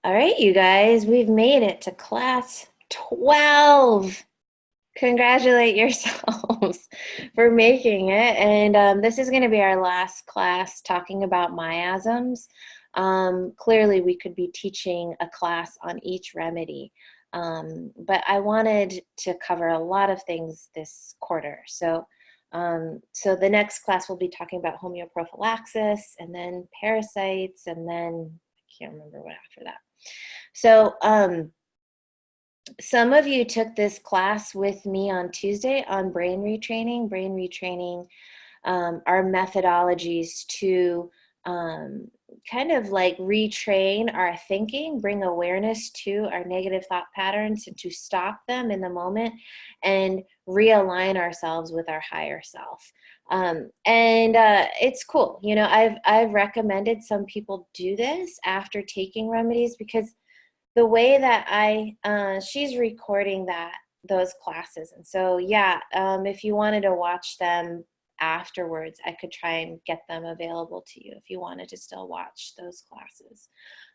All right, you guys, we've made it to class 12. Congratulate yourselves for making it. And this is going to be our last class talking about miasms. Clearly, we could be teaching a class on each remedy, but I wanted to cover a lot of things this quarter. So the next class we'll be talking about homeoprophylaxis and then parasites, and then I can't remember what after that. So some of you took this class with me on Tuesday on brain retraining. Brain retraining are methodologies to kind of like retrain our thinking, bring awareness to our negative thought patterns and to stop them in the moment and realign ourselves with our higher self. And it's cool. You know, I've recommended some people do this after taking remedies because the way that she's recording those classes. And so, yeah, if you wanted to watch them afterwards, I could try and get them available to you if you wanted to still watch those classes.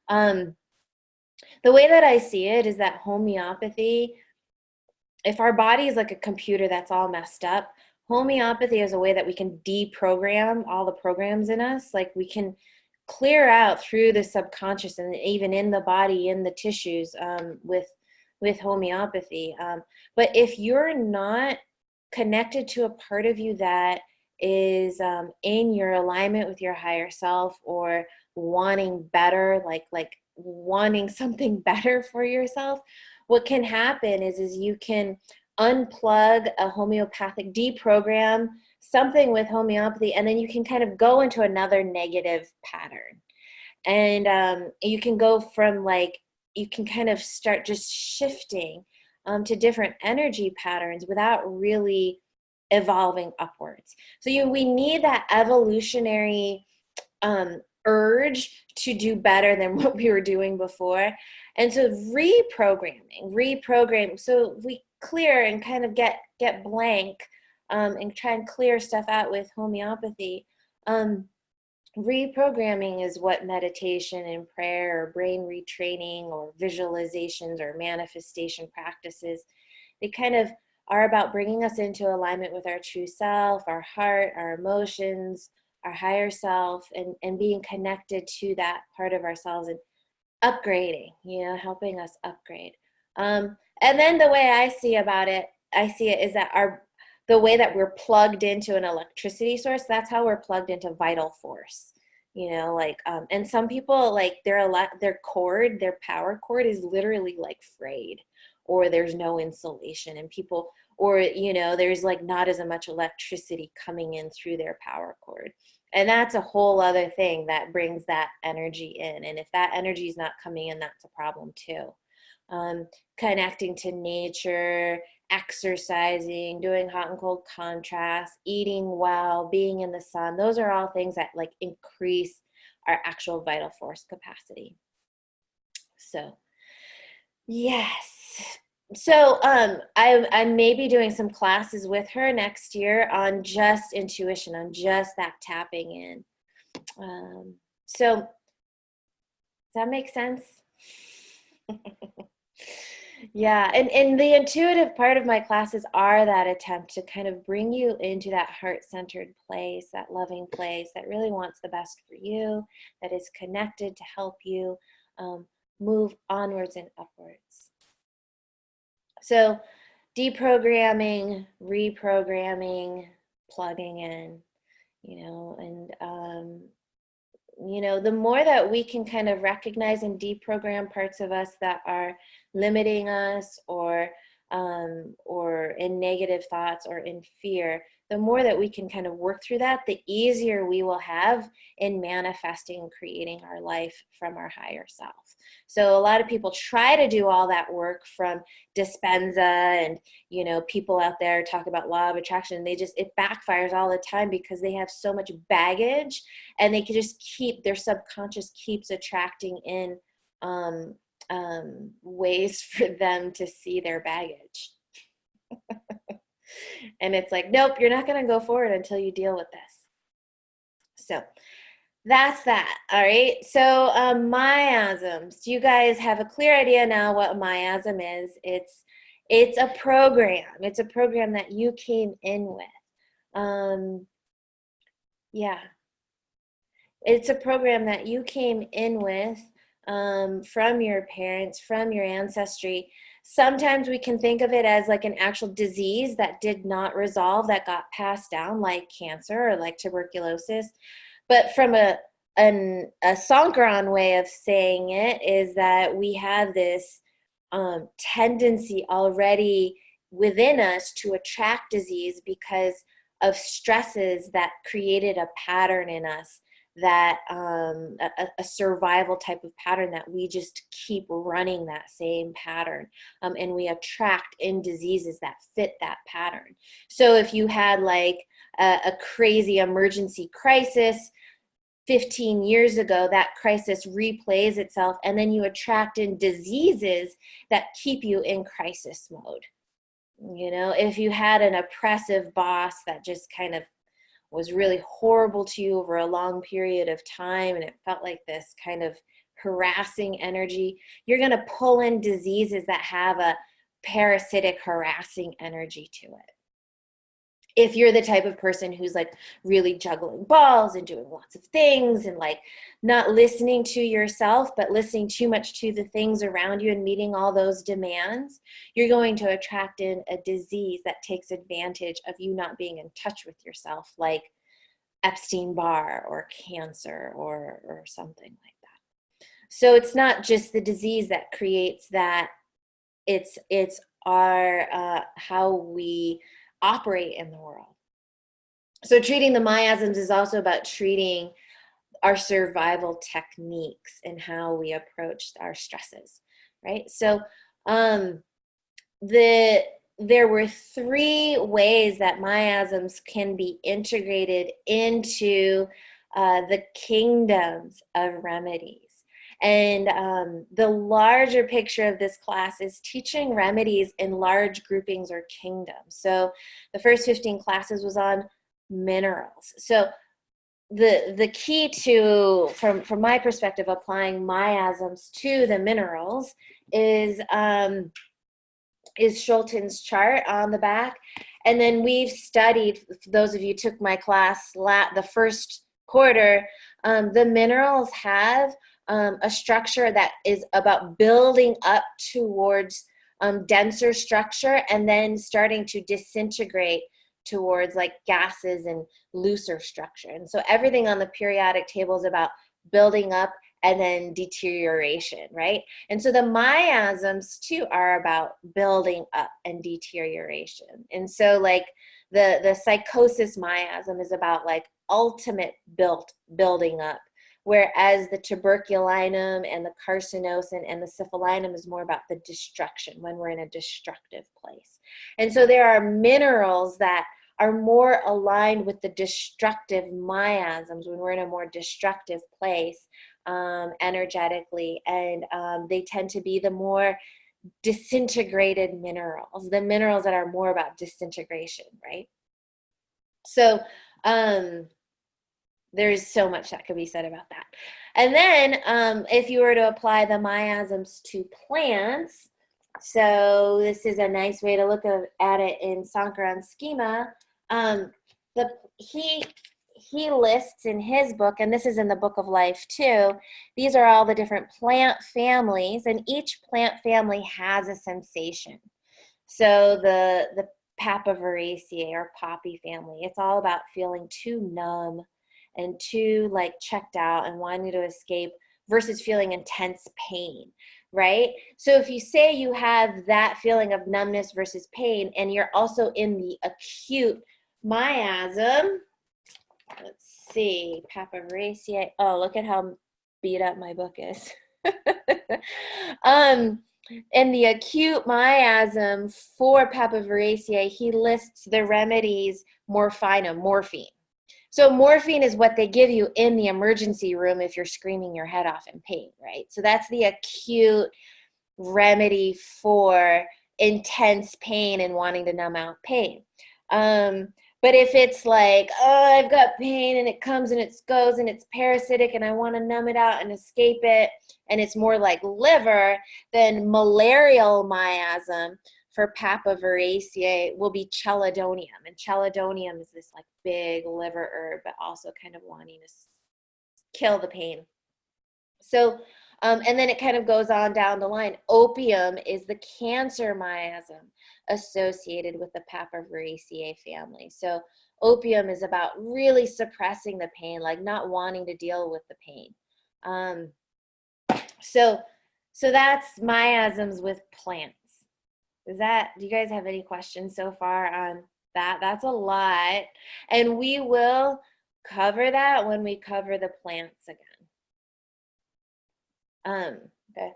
The way that I see it is that homeopathy, if our body is like a computer that's all messed up, homeopathy is a way that we can deprogram all the programs in us. Like we can clear out through the subconscious and even in the body, in the tissues, with homeopathy. But if you're not connected to a part of you that is in your alignment with your higher self or wanting better, like wanting something better for yourself, what can happen is you can unplug a homeopathic, deprogram something with homeopathy, and then you can kind of go into another negative pattern. And you can go from you can kind of start just shifting to different energy patterns without really evolving upwards. So we need that evolutionary urge to do better than what we were doing before. And so reprogram. So we clear and kind of get blank and try and clear stuff out with homeopathy. Reprogramming is what meditation and prayer or brain retraining or visualizations or manifestation practices, they kind of are about bringing us into alignment with our true self, our heart, our emotions, our higher self, and being connected to that part of ourselves and upgrading, helping us upgrade. And then the way I see it is that the way that we're plugged into an electricity source, that's how we're plugged into vital force. And some people, like, their power cord is literally like frayed, or there's no insulation, and people, or there's like not as much electricity coming in through their power cord. And that's a whole other thing that brings that energy in. And if that energy is not coming in, that's a problem too. Connecting to nature, exercising, doing hot and cold contrast, eating well, being in the sun. Those are all things that like increase our actual vital force capacity. So, yes. So I may be doing some classes with her next year on just intuition, on just that tapping in. So does that make sense? Yeah, and the intuitive part of my classes are that attempt to kind of bring you into that heart-centered place, that loving place that really wants the best for you, that is connected to help you move onwards and upwards. So deprogramming, reprogramming, plugging in, and the more that we can kind of recognize and deprogram parts of us that are limiting us or in negative thoughts or in fear, the more that we can kind of work through that, the easier we will have in manifesting and creating our life from our higher self. So a lot of people try to do all that work from Dispenza and, people out there talk about law of attraction. It backfires all the time because they have so much baggage, and they can just their subconscious keeps attracting in ways for them to see their baggage. And it's like, nope, you're not going to go forward until you deal with this. So That's that. All right. So miasms. Do you guys have a clear idea now what a miasm is? It's a program. It's a program that you came in with. Um, yeah, it's a program that you came in with from your parents, from your ancestry. Sometimes we can think of it as like an actual disease that did not resolve, that got passed down, like cancer or like tuberculosis. But from a Sankaran way of saying it is that we have this tendency already within us to attract disease because of stresses that created a pattern in us, that a survival type of pattern that we just keep running that same pattern, and we attract in diseases that fit that pattern. So if you had like a crazy emergency crisis 15 years ago, that crisis replays itself, and then you attract in diseases that keep you in crisis mode. You know, if you had an oppressive boss that just kind of was really horrible to you over a long period of time, and it felt like this kind of harassing energy, you're going to pull in diseases that have a parasitic, harassing energy to it. If you're the type of person who's like really juggling balls and doing lots of things and like not listening to yourself, but listening too much to the things around you and meeting all those demands, you're going to attract in a disease that takes advantage of you not being in touch with yourself, like Epstein-Barr or cancer or something like that. So it's not just the disease that creates that, it's our how we operate in the world. So treating the miasms is also about treating our survival techniques and how we approach our stresses, right? So um, there were three ways that miasms can be integrated into the kingdoms of remedies. And the larger picture of this class is teaching remedies in large groupings or kingdoms. So the first 15 classes was on minerals. So the key to, from my perspective, applying miasms to the minerals is Schulten's chart on the back. And then we've studied, those of you who took my class the first quarter, the minerals have a structure that is about building up towards denser structure and then starting to disintegrate towards like gases and looser structure. And so everything on the periodic table is about building up and then deterioration, right? And so the miasms too are about building up and deterioration. And so like the psychosis miasm is about like ultimate building up, whereas the tuberculinum and the carcinosin and the syphilinum is more about the destruction, when we're in a destructive place. And so there are minerals that are more aligned with the destructive miasms when we're in a more destructive place energetically, and they tend to be the more disintegrated minerals, the minerals that are more about disintegration, right? So there's so much that could be said about that. And then if you were to apply the miasms to plants, so this is a nice way to look at it in Sankaran schema. He lists in his book, and this is in the Book of Life too, these are all the different plant families, and each plant family has a sensation. So the Papaveraceae or poppy family, it's all about feeling too numb and too like checked out and wanting to escape versus feeling intense pain, right? So if you say you have that feeling of numbness versus pain, and you're also in the acute miasm, let's see, Papaveraceae. Oh, look at how beat up my book is. In the acute miasm for Papaveraceae, he lists the remedies morphine. So morphine is what they give you in the emergency room if you're screaming your head off in pain, right? So that's the acute remedy for intense pain and wanting to numb out pain. But if it's like, oh, I've got pain and it comes and it goes and it's parasitic and I want to numb it out and escape it, and it's more like liver, then malarial miasm for papaveracea will be chelidonium. And chelidonium is this like big liver herb, but also kind of wanting to kill the pain. So, and then it kind of goes on down the line. Opium is the cancer miasm associated with the papaveracea family. So opium is about really suppressing the pain, like not wanting to deal with the pain. Um, so, so that's miasms with plants. Do you guys have any questions so far on that? That's a lot. And we will cover that when we cover the plants again. Okay.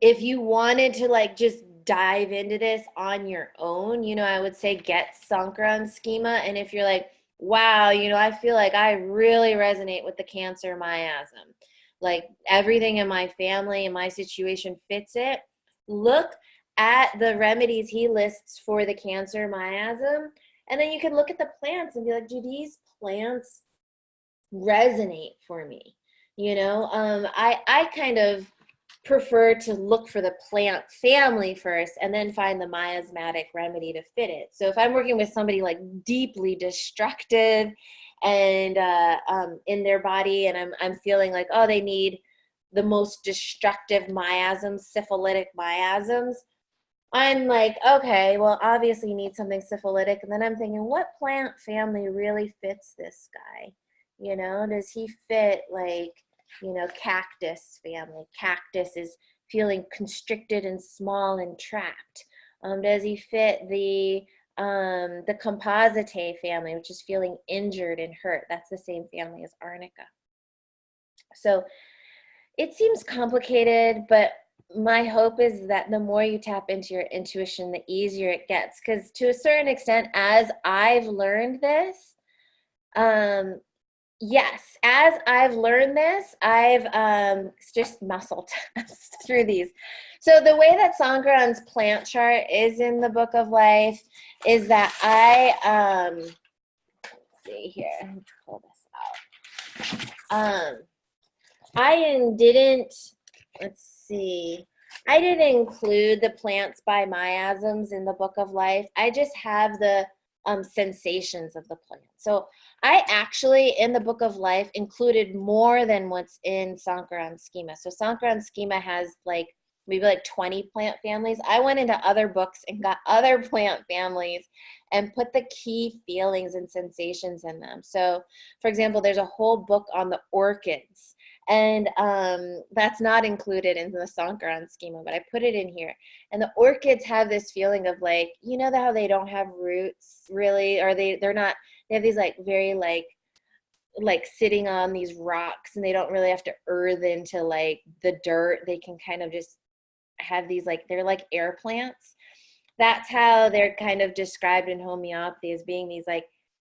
If you wanted to like just dive into this on your own, I would say get Sankaran schema. And if you're like, wow, I feel like I really resonate with the cancer miasm, like everything in my family and my situation fits it, look at the remedies he lists for the cancer miasm. And then you can look at the plants and be like, do these plants resonate for me? I kind of prefer to look for the plant family first and then find the miasmatic remedy to fit it. So if I'm working with somebody like deeply destructive and in their body, and I'm feeling like, oh, they need the most destructive miasms, syphilitic miasms, I'm like, okay, well, obviously you need something syphilitic. And then I'm thinking, what plant family really fits this guy? Does he fit like, cactus family? Cactus is feeling constricted and small and trapped. Does he fit the compositae family, which is feeling injured and hurt? That's the same family as arnica. So it seems complicated, but my hope is that the more you tap into your intuition, the easier it gets. Because to a certain extent, as I've learned this, yes, as I've learned this, I've just muscle test through these. So the way that Sankaran's plant chart is in the Book of Life is that let's see here, let me pull this out. I didn't include the plants by miasms in the Book of Life. I just have the sensations of the plant. So I actually, in the Book of Life, included more than what's in Sankaran schema. So Sankaran schema has maybe 20 plant families. I went into other books and got other plant families and put the key feelings and sensations in them. So, for example, there's a whole book on the orchids. And that's not included in the Sankaran schema, but I put it in here. And the orchids have this feeling of how they don't have roots really, or they have these very sitting on these rocks, and they don't really have to earth into the dirt. They can kind of just have these they're like air plants. That's how they're kind of described in homeopathy, as being these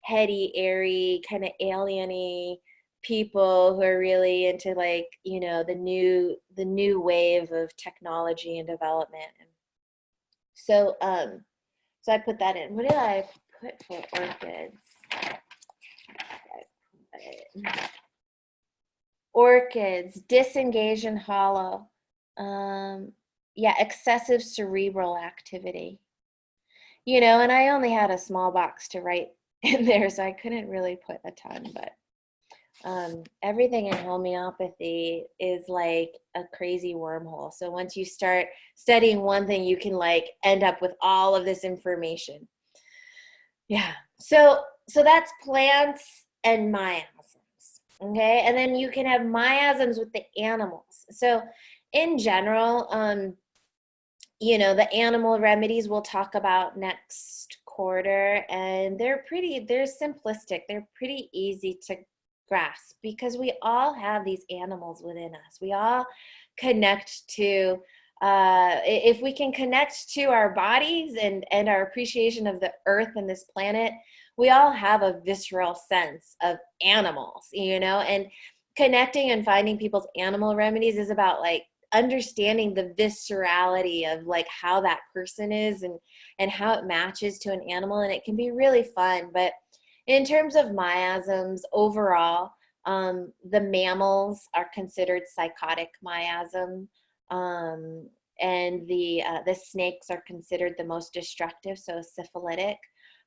heady, airy, kind of alien-y people who are really into the new wave of technology and development. So so I put that in. What did I put for orchids? Orchids, disengage and hollow. Excessive cerebral activity. And I only had a small box to write in there, so I couldn't really put a ton, but everything in homeopathy is like a crazy wormhole. So once you start studying one thing, you can end up with all of this information. Yeah. So that's plants and miasms. Okay. And then you can have miasms with the animals. So in general, the animal remedies we'll talk about next quarter, and they're simplistic. They're pretty easy to grasp because we all have these animals within us. We all connect to, if we can connect to our bodies and our appreciation of the earth and this planet, we all have a visceral sense of animals, and connecting and finding people's animal remedies is about understanding the viscerality of like how that person is and how it matches to an animal, and it can be really fun. But in terms of miasms overall, the mammals are considered psychotic miasm, and the snakes are considered the most destructive, so syphilitic.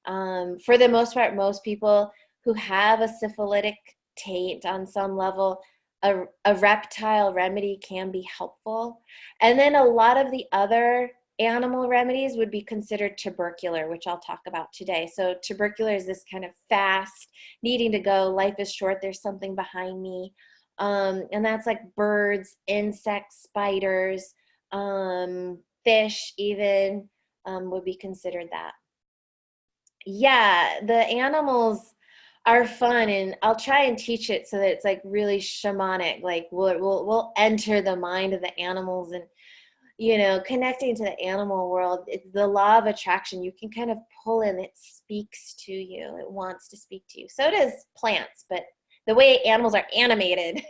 For the most part, most people who have a syphilitic taint on some level, a reptile remedy can be helpful. And then a lot of the other animal remedies would be considered tubercular, which I'll talk about today. So tubercular is this kind of fast, needing to go, life is short, there's something behind me. And that's like birds, insects, spiders, fish even would be considered that. Yeah, the animals are fun, and I'll try and teach it so that it's like really shamanic. Like we'll enter the mind of the animals, and connecting to the animal world. It's the law of attraction. You can kind of pull in. It speaks to you. It wants to speak to you. So does plants, but the way animals are animated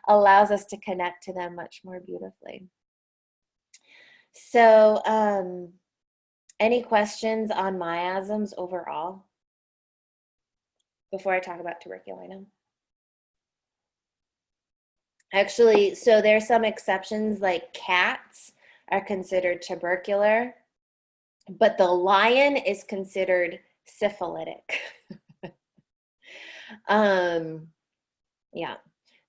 allows us to connect to them much more beautifully. So, any questions on miasms overall before I talk about tuberculinum? Actually, so there's some exceptions, like cats are considered tubercular, but the lion is considered syphilitic. Yeah.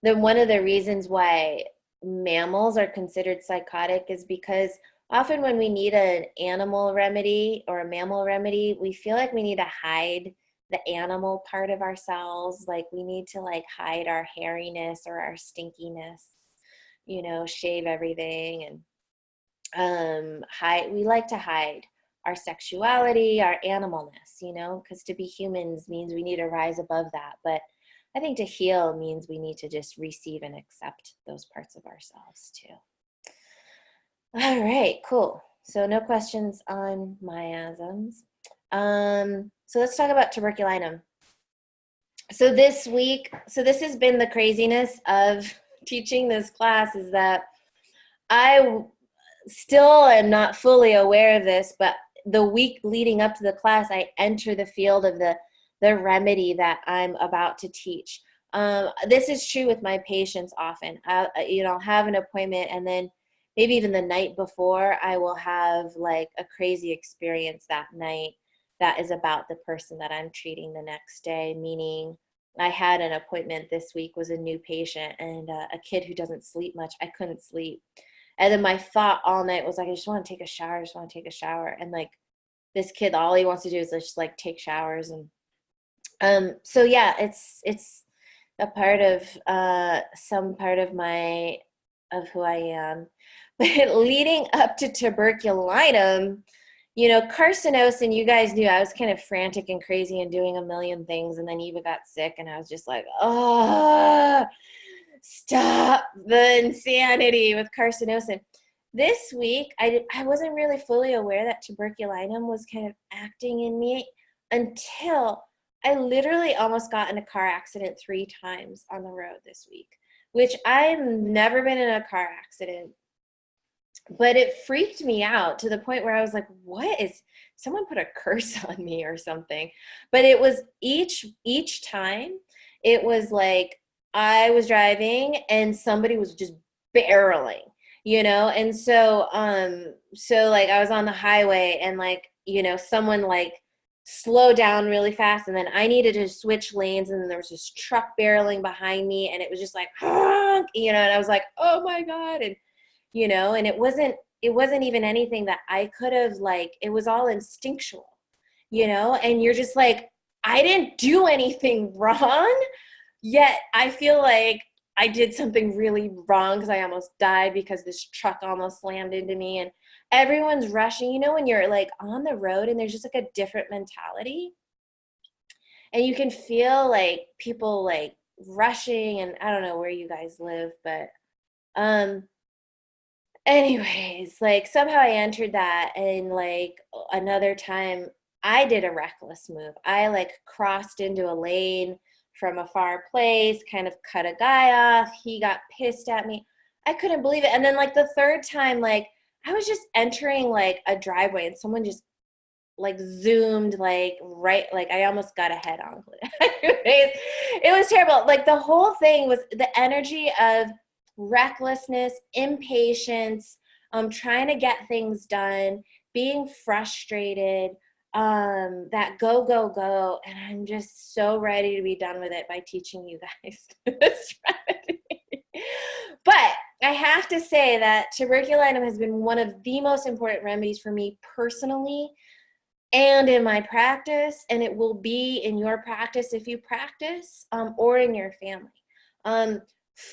Then one of the reasons why mammals are considered psychotic is because often when we need an animal remedy or a mammal remedy, we feel like we need to hide the animal part of ourselves. Like we need to like hide our hairiness or our stinkiness, shave everything, and we like to hide our sexuality, our animalness, because to be humans means we need to rise above that. But I think to heal means we need to just receive and accept those parts of ourselves too. All right, cool. So no questions on miasms. So let's talk about tuberculinum. So this has been the craziness of teaching this class, is that I still am not fully aware of this, but the week leading up to the class, I enter the field of the remedy that I'm about to teach. This is true with my patients often. I'll have an appointment, and then maybe even the night before, I will have like a crazy experience that night that is about the person that I'm treating the next day. Meaning, I had an appointment this week, was a new patient, and a kid who doesn't sleep much. I couldn't sleep. And then my thought all night was like, I just want to take a shower. I just want to take a shower. And like this kid, all he wants to do is just like take showers. And so yeah, it's a part of some part of who I am. But leading up to tuberculinum, carcinosin, you guys knew I was kind of frantic and crazy and doing a million things. And then Eva got sick, and I was just like, oh, stop the insanity with carcinosin. This week, I wasn't really fully aware that tuberculinum was kind of acting in me until I literally almost got in a car accident 3 times on the road this week, which I've never been in a car accident. But it freaked me out to the point where I was like, what is, someone put a curse on me or something? But it was each time, it was like I was driving and somebody was just barreling, and so like I was on the highway, and like, someone like slowed down really fast, and then I needed to switch lanes, and then there was this truck barreling behind me, and it was just like, honk, and I was like, oh my God. And and it wasn't even anything that I could have, like, it was all instinctual, and you're just like, I didn't do anything wrong, yet I feel like I did something really wrong because I almost died because this truck almost slammed into me, and everyone's rushing, when you're like on the road and there's just like a different mentality, and you can feel like people like rushing, and I don't know where you guys live, but anyways, like somehow I entered that, and like another time I did a reckless move. I like crossed into a lane from a far place, kind of cut a guy off. He got pissed at me. I couldn't believe it. And then like the third time, like I was just entering like a driveway and someone just like zoomed like right, like I almost got a head on. Anyways, it was terrible. Like the whole thing was the energy of recklessness, impatience, trying to get things done, being frustrated, that go, go, go. And I'm just so ready to be done with it by teaching you guys this remedy. But I have to say that tuberculinum has been one of the most important remedies for me personally and in my practice, and it will be in your practice if you practice, or in your family.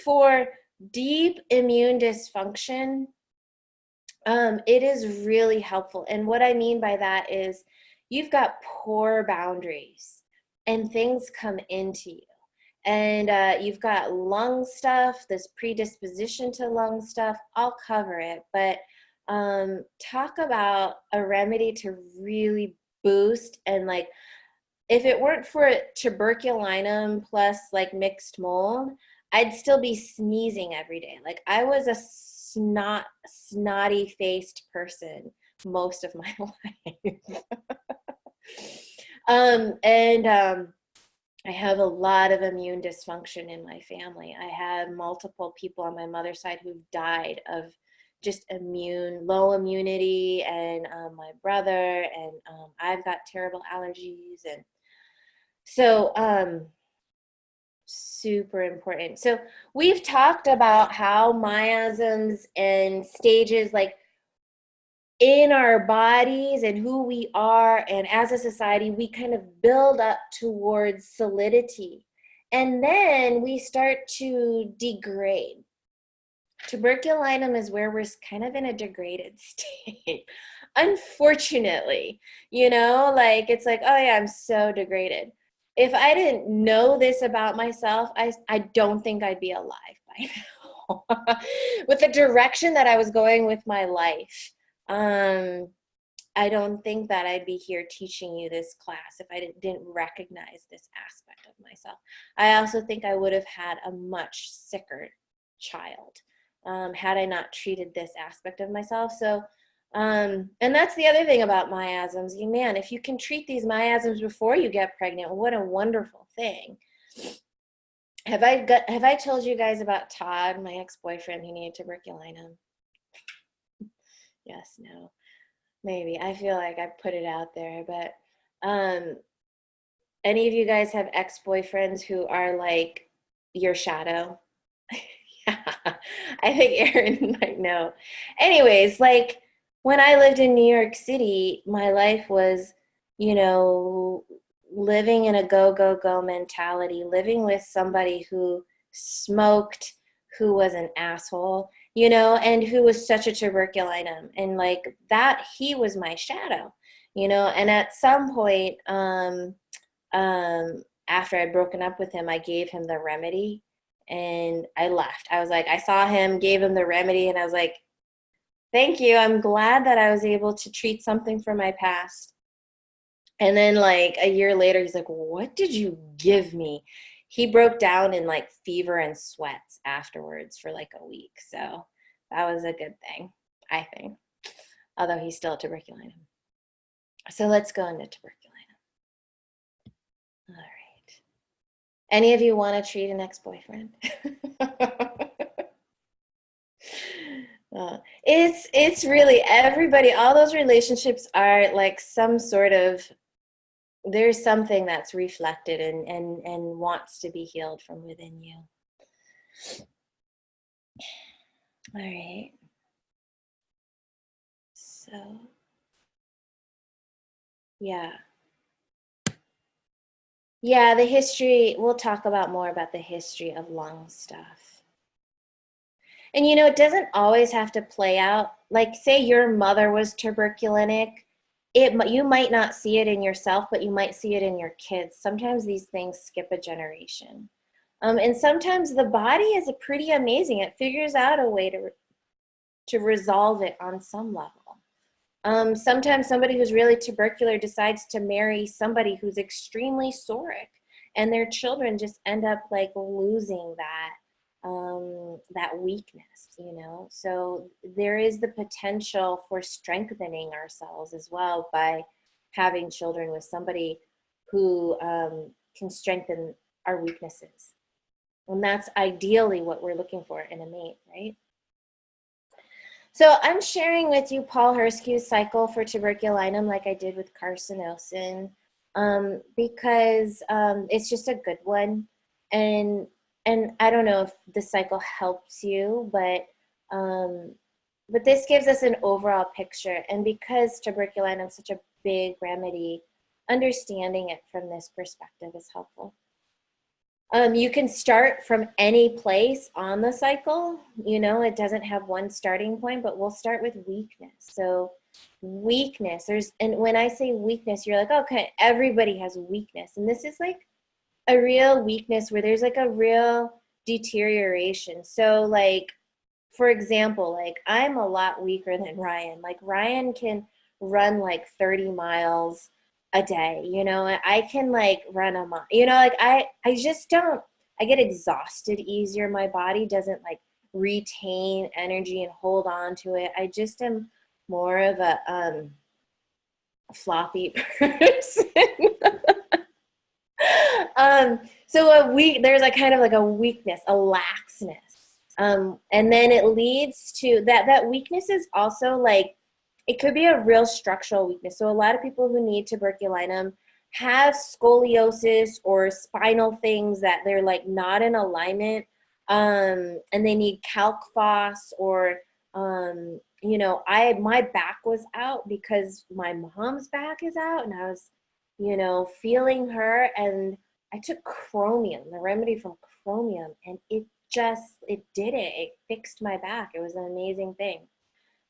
For deep immune dysfunction, it is really helpful. And what I mean by that is you've got poor boundaries and things come into you. And you've got lung stuff, this predisposition to lung stuff. I'll cover it, but talk about a remedy to really boost. And like, if it weren't for tuberculinum plus like mixed mold, I'd still be sneezing every day. Like I was a snotty faced person most of my life. I have a lot of immune dysfunction in my family. I have multiple people on my mother's side who've died of just low immunity, and my brother, and I've got terrible allergies. And so super important. So we've talked about how miasms and stages like in our bodies and who we are, and as a society, we kind of build up towards solidity. And then we start to degrade. Tuberculinum is where we're kind of in a degraded state. Unfortunately, like it's like, oh yeah, I'm so degraded. If I didn't know this about myself, I don't think I'd be alive by now. With the direction that I was going with my life. I don't think that I'd be here teaching you this class if I didn't recognize this aspect of myself. I also think I would have had a much sicker child had I not treated this aspect of myself. So, and that's the other thing about miasms. Man, if you can treat these miasms before you get pregnant, what a wonderful thing. Have I told you guys about Todd, my ex-boyfriend who needed tuberculinum? Yes, no, maybe. I feel like I put it out there, but any of you guys have ex-boyfriends who are like your shadow? Yeah, I think Erin might know. Anyways, like when I lived in New York City, my life was, living in a go, go, go mentality, living with somebody who smoked, who was an asshole, and who was such a tuberculinum. And like that, he was my shadow, and at some point, after I'd broken up with him, I gave him the remedy and I left. I was like, I saw him, gave him the remedy, and I was like, thank you. I'm glad that I was able to treat something from my past. And then like a year later, he's like, what did you give me? He broke down in like fever and sweats afterwards for like a week. So that was a good thing, I think. Although he's still a tuberculinum. So let's go into tuberculinum. All right. Any of you want to treat an ex-boyfriend? It's really everybody, all those relationships are like some sort of, there's something that's reflected and wants to be healed from within you. All right. So, yeah. Yeah, the history, we'll talk about more about the history of lung stuff. And it doesn't always have to play out. Like say your mother was tuberculinic, you might not see it in yourself, but you might see it in your kids. Sometimes these things skip a generation. And sometimes the body is pretty amazing. It figures out a way to resolve it on some level. Sometimes somebody who's really tubercular decides to marry somebody who's extremely psoric, and their children just end up like losing that that weakness, So there is the potential for strengthening ourselves as well by having children with somebody who can strengthen our weaknesses. And that's ideally what we're looking for in a mate, right? So I'm sharing with you Paul Herskew's cycle for tuberculinum like I did with carcinosin, because it's just a good one. And I don't know if the cycle helps you, but this gives us an overall picture. And because tuberculinum is such a big remedy, understanding it from this perspective is helpful. You can start from any place on the cycle. It doesn't have one starting point, but we'll start with weakness. So weakness, and when I say weakness, you're like, okay, everybody has weakness. And this is like a real weakness where there's like a real deterioration. So like, for example, like I'm a lot weaker than Ryan. Like Ryan can run like 30 miles a day, I can like run a mile, like I just don't, I get exhausted easier. My body doesn't like retain energy and hold on to it. I just am more of a floppy person. So there's a kind of like a weakness, a laxness. And then it leads to that weakness is also like, it could be a real structural weakness. So a lot of people who need tuberculinum have scoliosis or spinal things that they're like not in alignment, and they need calc phos or my back was out because my mom's back is out, and I was feeling her, and I took chromium, the remedy from chromium, and it did it. It fixed my back. It was an amazing thing.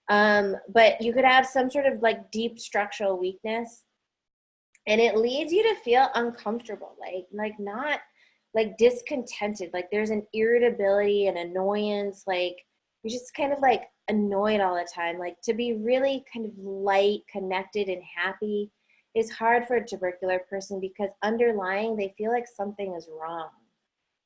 But you could have some sort of like deep structural weakness, and it leads you to feel uncomfortable, like not like discontented, like there's an irritability and annoyance, like you're just kind of like annoyed all the time. Like to be really kind of light, connected, and happy is hard for a tubercular person because underlying they feel like something is wrong,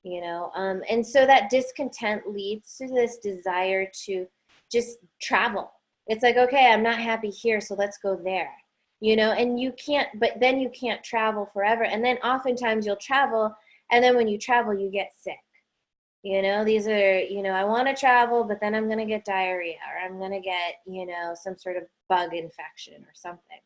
and so that discontent leads to this desire to just travel. It's like, okay, I'm not happy here, so let's go there, and you can't, but then you can't travel forever. And then oftentimes you'll travel, and then when you travel, you get sick. These are, I want to travel, but then I'm going to get diarrhea, or I'm going to get, some sort of bug infection or something.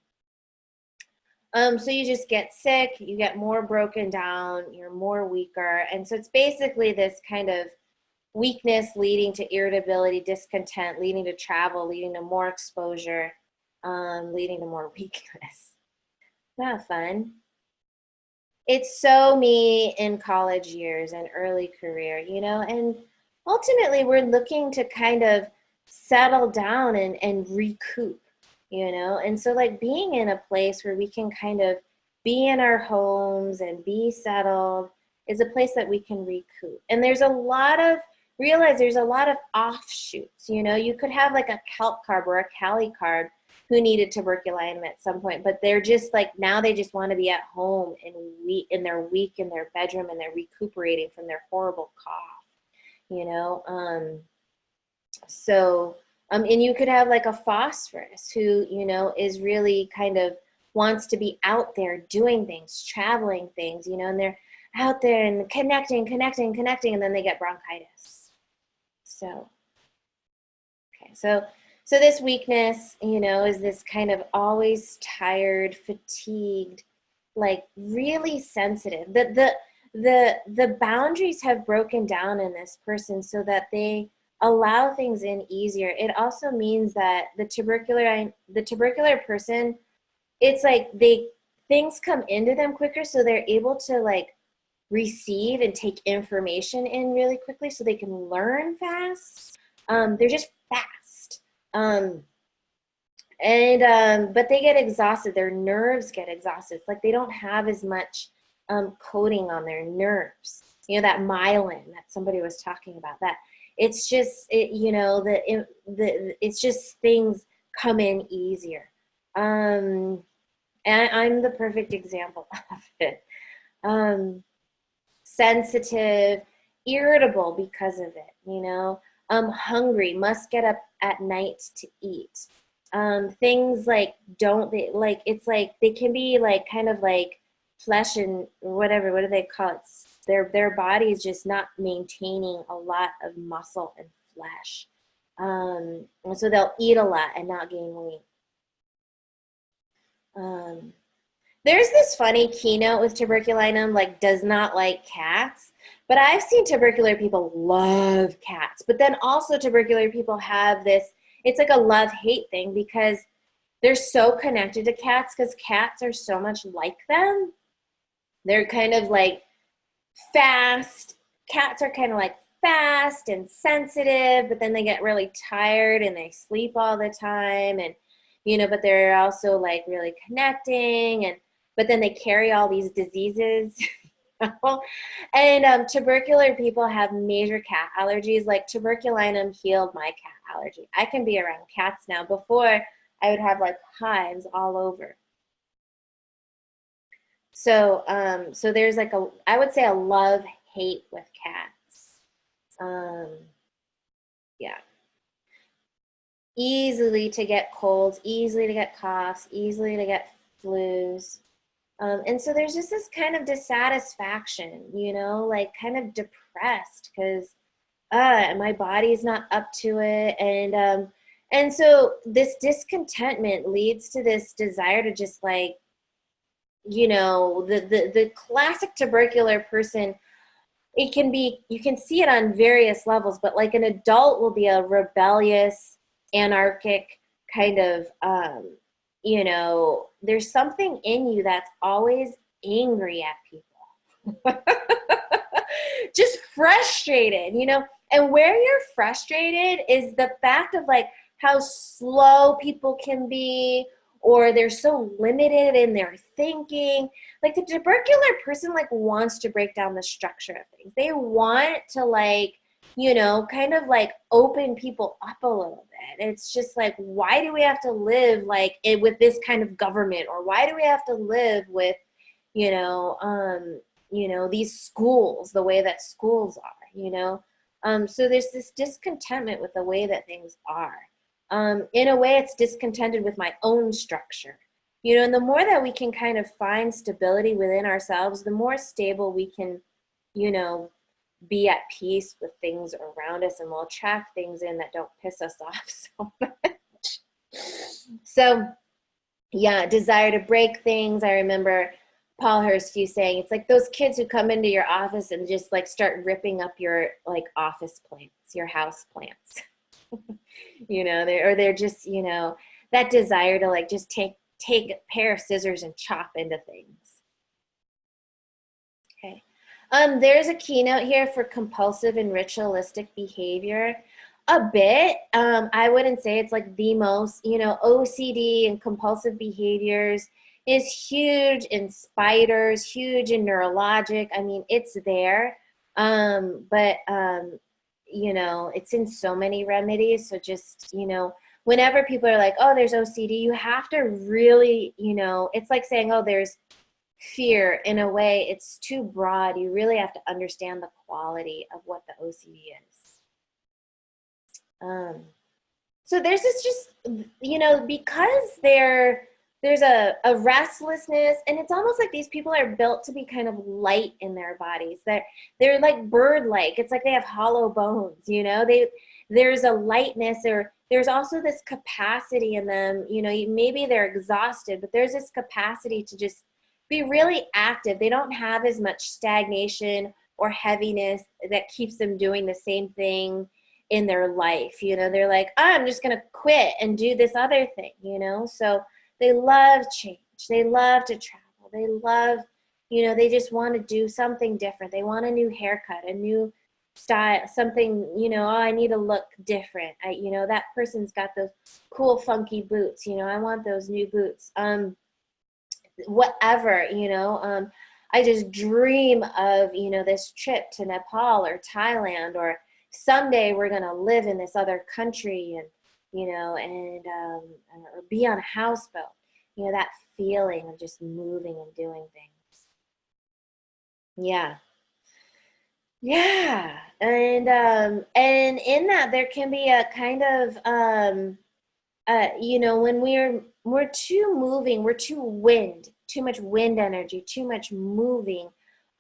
So you just get sick, you get more broken down, you're more weaker. And so it's basically this kind of weakness leading to irritability, discontent, leading to travel, leading to more exposure, leading to more weakness. Not fun. It's so me in college years and early career, and ultimately we're looking to kind of settle down and recoup, and so like being in a place where we can kind of be in our homes and be settled is a place that we can recoup. And there's a lot of offshoots. You could have like a CALP carb or a Cali carb who needed tuberculinum at some point, but they're just like, now they just want to be at home and they're weak in their bedroom and they're recuperating from their horrible cough, and you could have like a phosphorus who, is really kind of wants to be out there doing things, traveling things, and they're out there and connecting, and then they get bronchitis. So, okay, so this weakness, is this kind of always tired, fatigued, like really sensitive. The boundaries have broken down in this person so that they allow things in easier. It also means that the tubercular person, it's like things come into them quicker, so they're able to like receive and take information in really quickly, so they can learn fast. They're just fast. But they get exhausted. Their nerves get exhausted. It's like they don't have as much coating on their nerves. That myelin that somebody was talking about. That it's just it's just things come in easier. And I'm the perfect example of it. Sensitive, irritable because of it, hungry, must get up at night to eat. Things like don't they like it's like they can be like kind of like flesh and whatever, what do they call it? Their body is just not maintaining a lot of muscle and flesh. And so they'll eat a lot and not gain weight. Um, there's this funny keynote with tuberculinum, like does not like cats. But I've seen tubercular people love cats. But then also tubercular people have this, it's like a love-hate thing because they're so connected to cats because cats are so much like them. They're kind of like fast. Cats are kind of like fast and sensitive, but then they get really tired and they sleep all the time. And, but they're also like really connecting. And, but then they carry all these diseases. And tubercular people have major cat allergies. Like tuberculinum healed my cat allergy. I can be around cats now. Before, I would have like hives all over. So, so there's like I would say a love-hate with cats. Yeah. Easily to get colds, easily to get coughs, easily to get flus. And so there's just this kind of dissatisfaction, like kind of depressed because my body's not up to it. And so this discontentment leads to this desire to just like, the classic tubercular person, it can be, you can see it on various levels, but like an adult will be a rebellious, anarchic kind of, there's something in you that's always angry at people. Just frustrated, and where you're frustrated is the fact of like how slow people can be, or they're so limited in their thinking. Like the tubercular person like wants to break down the structure of things. They want to like, kind of like open people up a little bit. It's just like, why do we have to live like it with this kind of government? Or why do we have to live with, these schools, the way that schools are, so there's this discontentment with the way that things are. In a way, it's discontented with my own structure, and the more that we can kind of find stability within ourselves, the more stable we can, be at peace with things around us, and we'll attract things in that don't piss us off so much. So, yeah, desire to break things. I remember Paul Hurst saying, it's like those kids who come into your office and just like start ripping up your like office plants, your house plants. They're just, that desire to like just take a pair of scissors and chop into things. Okay. There's a keynote here for compulsive and ritualistic behavior. A bit. I wouldn't say it's like the most, OCD and compulsive behaviors is huge in spiders, huge in neurologic. I mean, it's there. But it's in so many remedies. So just, whenever people are like, oh, there's OCD, you have to really, it's like saying, oh, there's fear. In a way, it's too broad. You really have to understand the quality of what the OCD is. So there's this just, because there's a restlessness, and it's almost like these people are built to be kind of light in their bodies. They're like bird-like. It's like they have hollow bones, there's a lightness, or there's also this capacity in them, maybe they're exhausted, but there's this capacity to just be really active. They don't have as much stagnation or heaviness that keeps them doing the same thing in their life. They're like, oh, I'm just going to quit and do this other thing, so they love change. They love to travel. They love, they just want to do something different. They want a new haircut, a new style, something, oh, I need to look different. That person's got those cool, funky boots. I want those new boots. Whatever, I just dream of, this trip to Nepal or Thailand, or someday we're going to live in this other country and, or be on a houseboat, that feeling of just moving and doing things. Yeah. Yeah, and in that there can be a kind of you know, when we're too moving, we're too much wind energy, too much moving.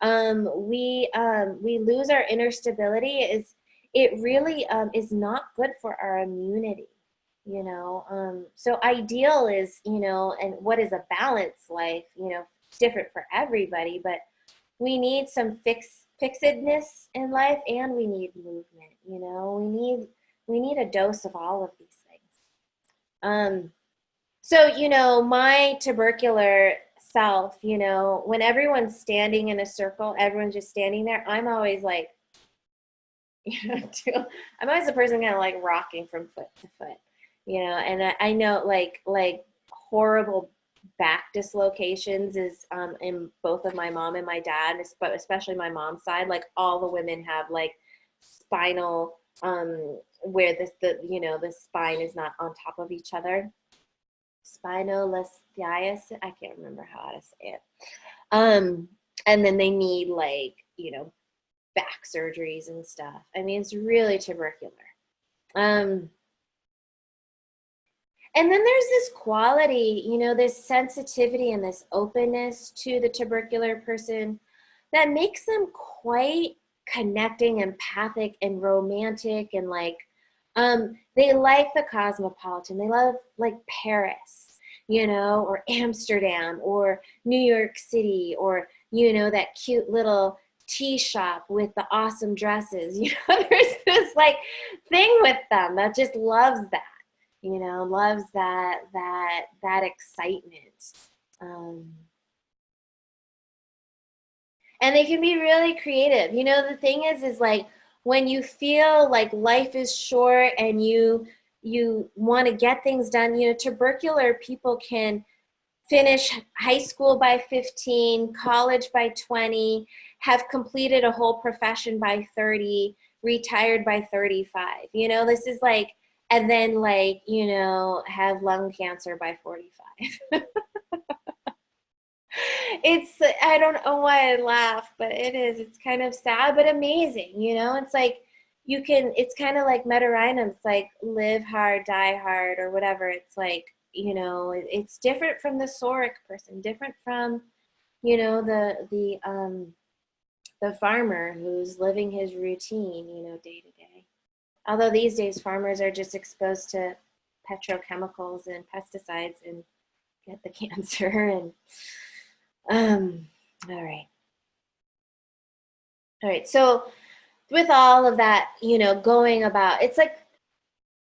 We lose our inner stability. It really is not good for our immunity, you know. So ideal is, you know, and what is a balanced life, you know, it's different for everybody, but we need some fixedness in life, and we need movement, you know. We need a dose of all of these things. So, you know, my tubercular self, you know, when everyone's standing in a circle, everyone's just standing there, I'm always like, you know, I'm always the person kind of like rocking from foot to foot, you know. And I know like horrible back dislocations is in both of my mom and my dad, but especially my mom's side. Like all the women have like spinal where the you know, the spine is not on top of each other. Spinolithiasis. I can't remember how to say it. Um, and then they need like, you know, back surgeries and stuff. I mean, it's really tubercular. Um, and then there's this quality, you know, this sensitivity and this openness to the tubercular person that makes them quite connecting, empathic, and romantic, and like they like the cosmopolitan. They love like Paris, you know, or Amsterdam or New York City, or you know, that cute little tea shop with the awesome dresses. You know, there's this like thing with them that just loves that, you know, loves that excitement. Um, and they can be really creative. You know, the thing is like when you feel like life is short and you want to get things done, you know, tubercular people can finish high school by 15, college by 20, have completed a whole profession by 30, retired by 35. You know, this is like, and then like, you know, have lung cancer by 45. It's, I don't know why I laugh, but it's kind of sad but amazing, you know. It's like you can, it's kind of like Metarinum. It's like live hard, die hard, or whatever. It's like, you know, it's different from the Soric person, different from, you know, the farmer who's living his routine, you know, day to day. Although these days farmers are just exposed to petrochemicals and pesticides and get the cancer. And um all right. All right. So with all of that, you know, going about, it's like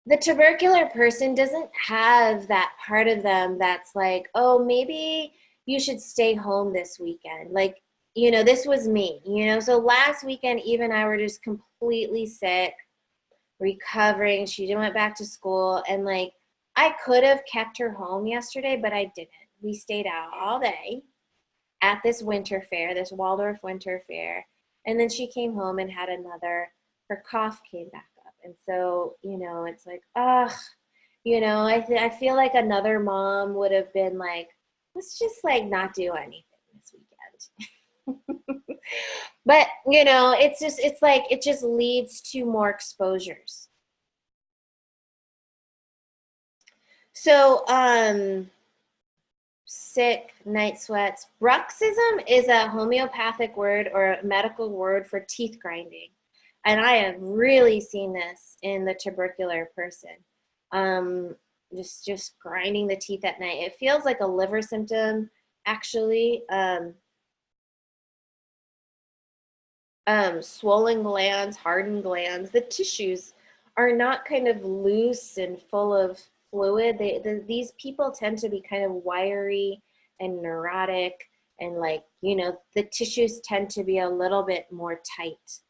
the tubercular person doesn't have that part of them that's like, oh, maybe you should stay home this weekend. Like, you know, this was me, you know. So last weekend, Eve and I were just completely sick, recovering. She went back to school, and like, I could have kept her home yesterday, but I didn't. We stayed out all day at this winter fair, this Waldorf winter fair. And then she came home and had another, her cough came back up. And so, you know, it's like, ugh, you know, I feel like another mom would have been like, let's just like not do anything this weekend. But, you know, it's just, it's like, it just leads to more exposures. So, sick, night sweats. Bruxism is a homeopathic word or a medical word for teeth grinding. And I have really seen this in the tubercular person. Um, just grinding the teeth at night. It feels like a liver symptom, actually. Swollen glands, hardened glands. The tissues are not kind of loose and full of fluid. These people tend to be kind of wiry and neurotic, and like, you know, the tissues tend to be a little bit more tight.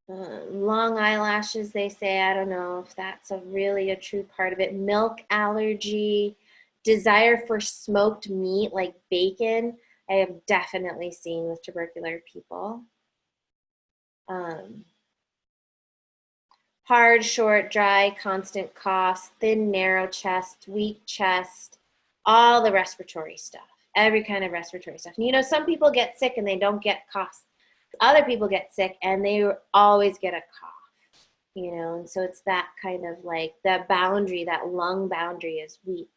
Long eyelashes, they say. I don't know if that's really a true part of it. Milk allergy, desire for smoked meat like bacon. I have definitely seen with tubercular people. Um, Hard, short, dry, constant coughs, thin, narrow chest, weak chest, all the respiratory stuff, every kind of respiratory stuff. And, you know, some people get sick and they don't get coughs. Other people get sick and they always get a cough, and so it's that kind of like that boundary, that lung boundary is weak.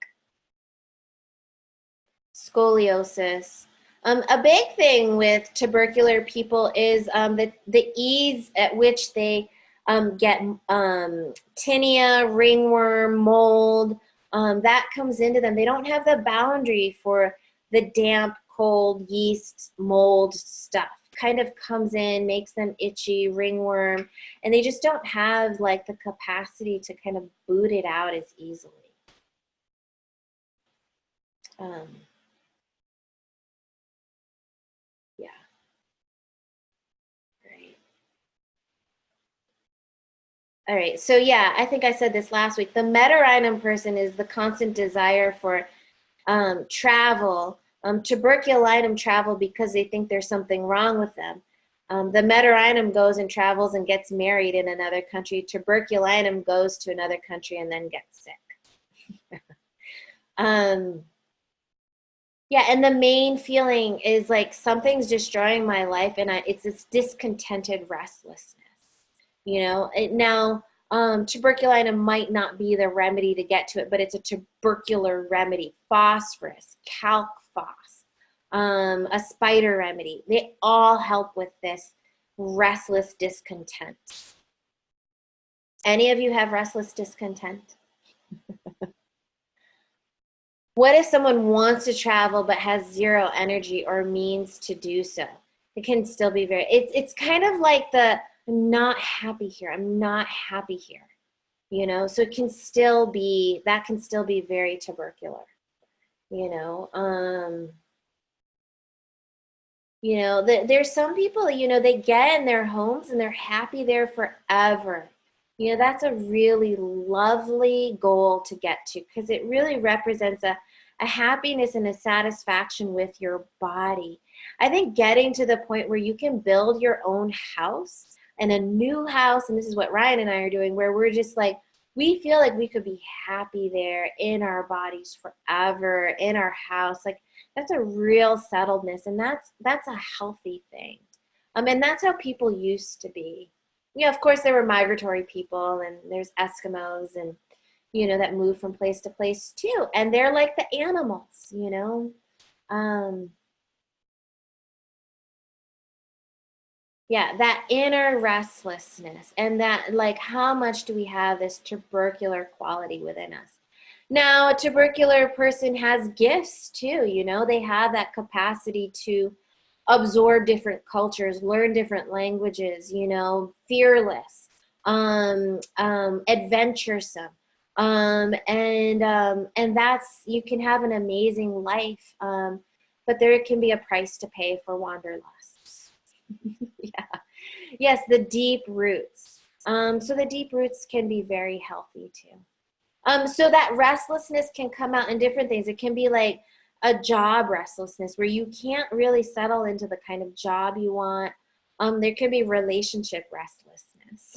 Scoliosis. A big thing with tubercular people is the ease at which they get tinea, ringworm, mold. That comes into them. They don't have the boundary for the damp, cold, yeast, mold stuff. Kind of comes in, makes them itchy, ringworm, and they just don't have like the capacity to kind of boot it out as easily. Yeah. Right. All right. So yeah, I think I said this last week. The meta person is the constant desire for travel. Tuberculinum travel because they think there's something wrong with them. The meta goes and travels and gets married in another country. Tuberculinum goes to another country and then gets sick. Yeah, and the main feeling is like something's destroying my life, and it's this discontented restlessness. Now, tuberculinum might not be the remedy to get to it, but it's a tubercular remedy. Phosphorus, calc phos, a spider remedy. They all help with this restless discontent. Any of you have restless discontent? What if someone wants to travel but has zero energy or means to do so? It can still be it's kind of like I'm not happy here. I'm not happy here. So it can still be, that can still be very tubercular. There's some people, they get in their homes and they're happy there forever. That's a really lovely goal to get to because it really represents a happiness and a satisfaction with your body. I think getting to the point where you can build your own house and a new house, and this is what Ryan and I are doing, where we're just like, we feel like we could be happy there in our bodies forever, in our house. Like that's a real settledness, and that's a healthy thing. And that's how people used to be. Of course, there were migratory people, and there's Eskimos, and that move from place to place too, and they're like the animals. Yeah, that inner restlessness, and that like how much do we have this tubercular quality within us? Now, a tubercular person has gifts too. They have that capacity to absorb different cultures, learn different languages, fearless, adventuresome. And that's, you can have an amazing life, but there can be a price to pay for wanderlust. Yeah. Yes, the deep roots. So the deep roots can be very healthy too. So that restlessness can come out in different things. It can be like a job restlessness where you can't really settle into the kind of job you want. There can be relationship restlessness.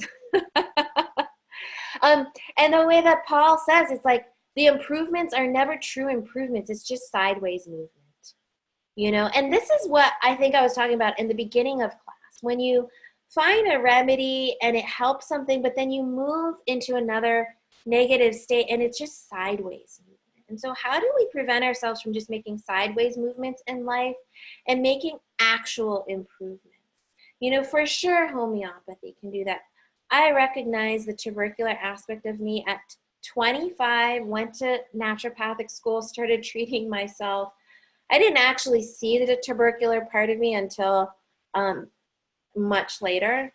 And the way that Paul says, it's like the improvements are never true improvements. It's just sideways movement, And this is what I think I was talking about in the beginning of class. When you find a remedy and it helps something, but then you move into another negative state and it's just sideways movement. And so how do we prevent ourselves from just making sideways movements in life and making actual improvements? For sure homeopathy can do that. I recognize the tubercular aspect of me at 25, went to naturopathic school, started treating myself. I didn't actually see the tubercular part of me until much later.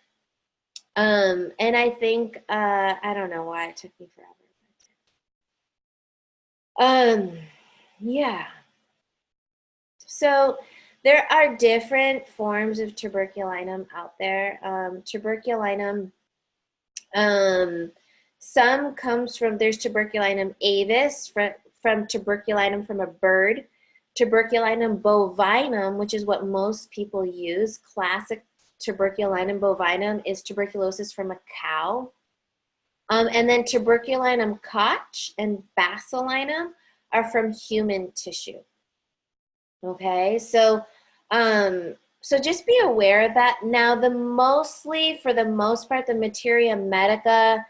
And I think, I don't know why it took me forever. Yeah. So there are different forms of tuberculinum out there. Tuberculinum, some comes from, there's tuberculinum avis, from tuberculinum from a bird. Tuberculinum bovinum, which is what most people use. Classic tuberculinum bovinum is tuberculosis from a cow. And then tuberculinum koch and basilinum are from human tissue. Okay, so So just be aware of that. Now, for the most part, the materia medica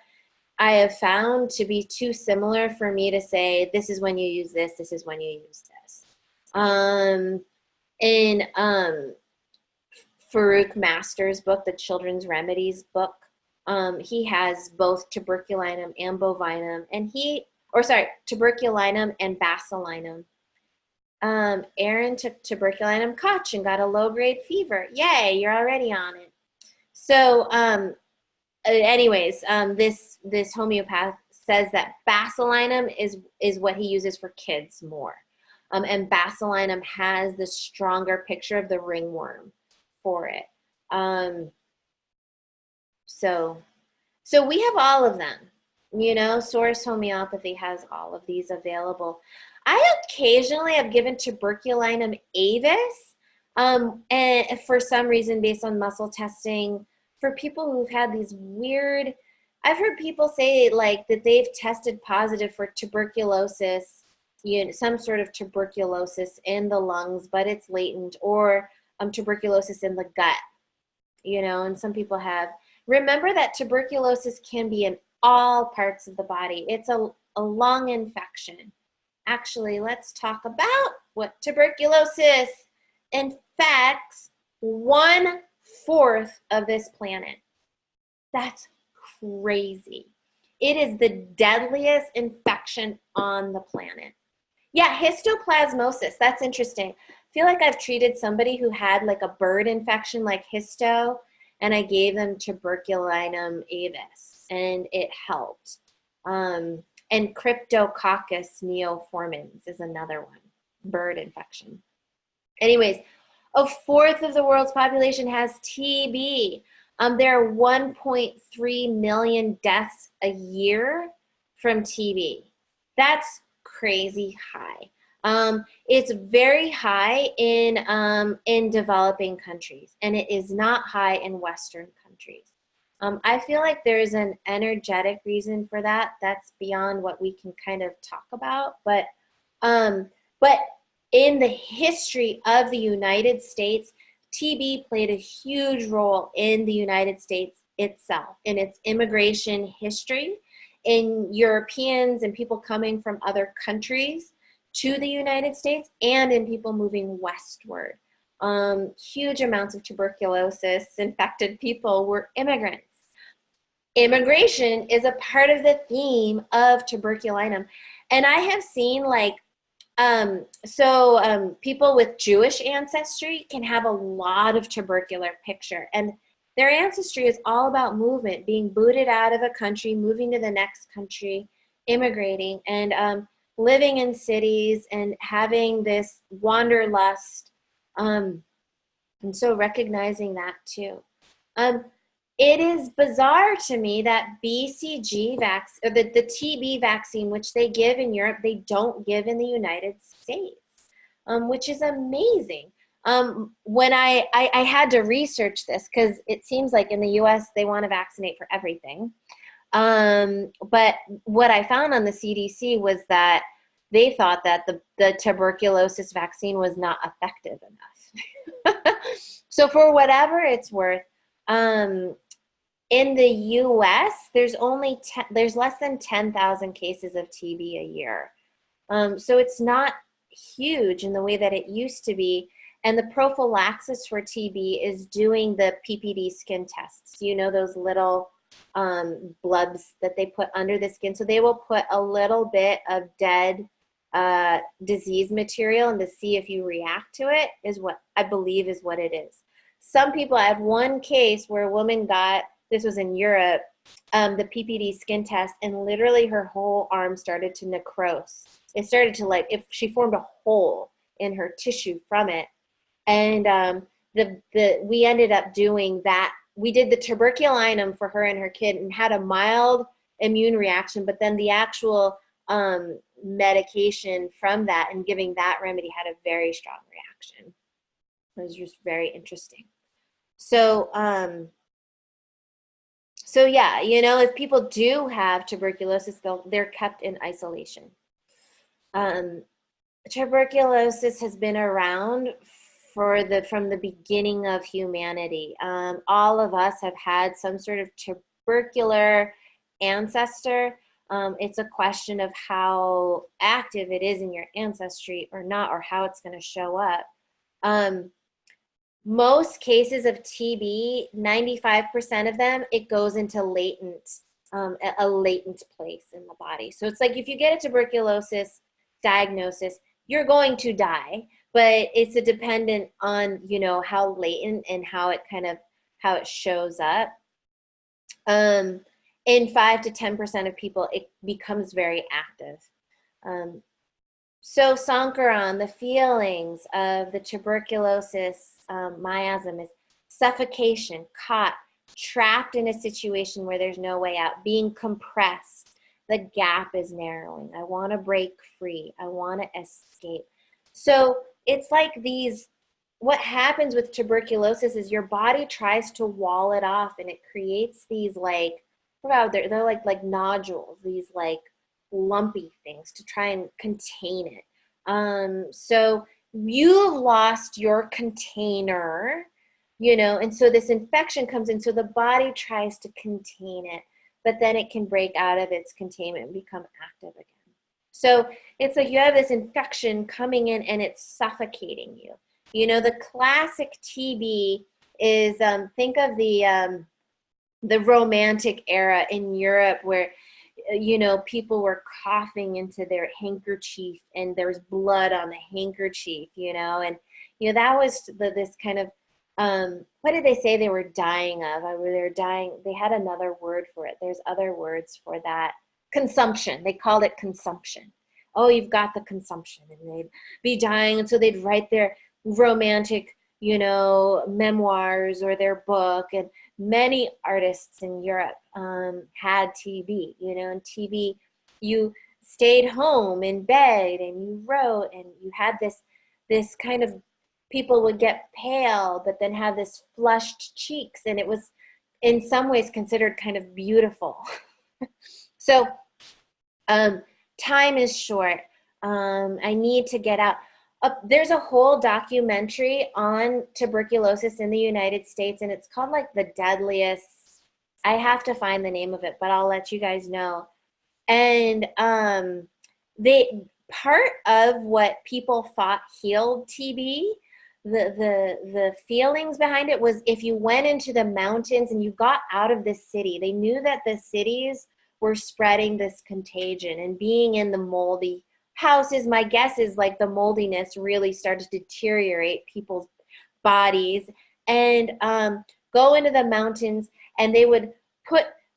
I have found to be too similar for me to say, this is when you use this, this is when you use this. In Farouk Master's book, the Children's Remedies book, he has both tuberculinum and bovinum, and tuberculinum and basilinum. Aaron took tuberculinum Koch and got a low-grade fever. Yay, you're already on it. So anyways, this homeopath says that basilinum is what he uses for kids more. And basilinum has the stronger picture of the ringworm for it. So we have all of them. Source Homeopathy has all of these available. I occasionally have given Tuberculinum avis, and for some reason, based on muscle testing, for people who've had these weird, I've heard people say like that they've tested positive for tuberculosis, some sort of tuberculosis in the lungs, but it's latent, or tuberculosis in the gut, and some people have. Remember that tuberculosis can be in all parts of the body. It's a lung infection. Actually, let's talk about what tuberculosis infects 1/4 of this planet. That's crazy. It is the deadliest infection on the planet. Yeah, histoplasmosis. That's interesting. I feel like I've treated somebody who had like a bird infection like histo, and I gave them Tuberculinum avis, and it helped. And Cryptococcus neoformans is another one, bird infection. Anyways, 1/4 of the world's population has TB. There are 1.3 million deaths a year from TB. That's crazy high. It's very high in developing countries, and it is not high in Western countries. I feel like there's an energetic reason for that. That's beyond what we can kind of talk about. But in the history of the United States, TB played a huge role in the United States itself, in its immigration history, in Europeans and people coming from other countries to the United States, and in people moving westward. Huge amounts of tuberculosis infected people were immigrants. Immigration is a part of the theme of tuberculinum. And I have seen people with Jewish ancestry can have a lot of tubercular picture. And their ancestry is all about movement, being booted out of a country, moving to the next country, immigrating, and living in cities and having this wanderlust. And so recognizing that too. It is bizarre to me that BCG vaccine, or the TB vaccine, which they give in Europe, they don't give in the United States, which is amazing. When I had to research this, because it seems like in the US, they want to vaccinate for everything. But what I found on the CDC was that they thought that the tuberculosis vaccine was not effective enough. So for whatever it's worth, in the US, there's less than 10,000 cases of TB a year. So it's not huge in the way that it used to be. And the prophylaxis for TB is doing the PPD skin tests. Those little blobs that they put under the skin. So they will put a little bit of dead disease material, and to see if you react to it is what I believe is what it is. Some people, I have one case where a woman got, this was in Europe, the PPD skin test, and literally her whole arm started to necrose. It started to if she formed a hole in her tissue from it. And we ended up doing that. We did the tuberculinum for her and her kid and had a mild immune reaction, but then the actual medication from that and giving that remedy had a very strong reaction. It was just very interesting. So yeah, if people do have tuberculosis, they're kept in isolation. Tuberculosis has been around from the beginning of humanity. All of us have had some sort of tubercular ancestor. It's a question of how active it is in your ancestry or not, or how it's going to show up. Most cases of TB, 95% of them, it goes into a latent place in the body. So it's like if you get a tuberculosis diagnosis, you're going to die, but it's a dependent on, you know, how latent and how it shows up. In 5 to 10% of people, it becomes very active. So Sankaran, the feelings of the tuberculosis miasm is suffocation, caught, trapped in a situation where there's no way out, being compressed. The gap is narrowing. I want to break free. I want to escape. So it's like what happens with tuberculosis is your body tries to wall it off, and it creates these they're like nodules, these like lumpy things to try and contain it. So you've lost your container, you know, and so this infection comes in, so the body tries to contain it, but then it can break out of its containment and become active again. So it's like you have this infection coming in and it's suffocating you. You know, the classic TB is, think of the Romantic era in Europe where, you know, people were coughing into their handkerchief and there was blood on the handkerchief, you know, and, you know, that was this kind of, what did they say they were dying of? They're dying, they had another word for it. There's other words for that. Consumption. They called it consumption. Oh, you've got the consumption. And they'd be dying, and so they'd write their romantic, you know, memoirs or their book. And many artists in Europe had TB, you know, and TB, you stayed home in bed and you wrote, and you had this kind of, people would get pale but then have this flushed cheeks, and it was in some ways considered kind of beautiful. So time is short. I need to get out. There's a whole documentary on tuberculosis in the United States, and it's called like The Deadliest. I have to find the name of it, but I'll let you guys know. And part of what people thought healed TB, the feelings behind it was if you went into the mountains and you got out of the city. They knew that the cities were spreading this contagion, and being in the moldy houses, my guess is like the moldiness really started to deteriorate people's bodies, and go into the mountains, and they would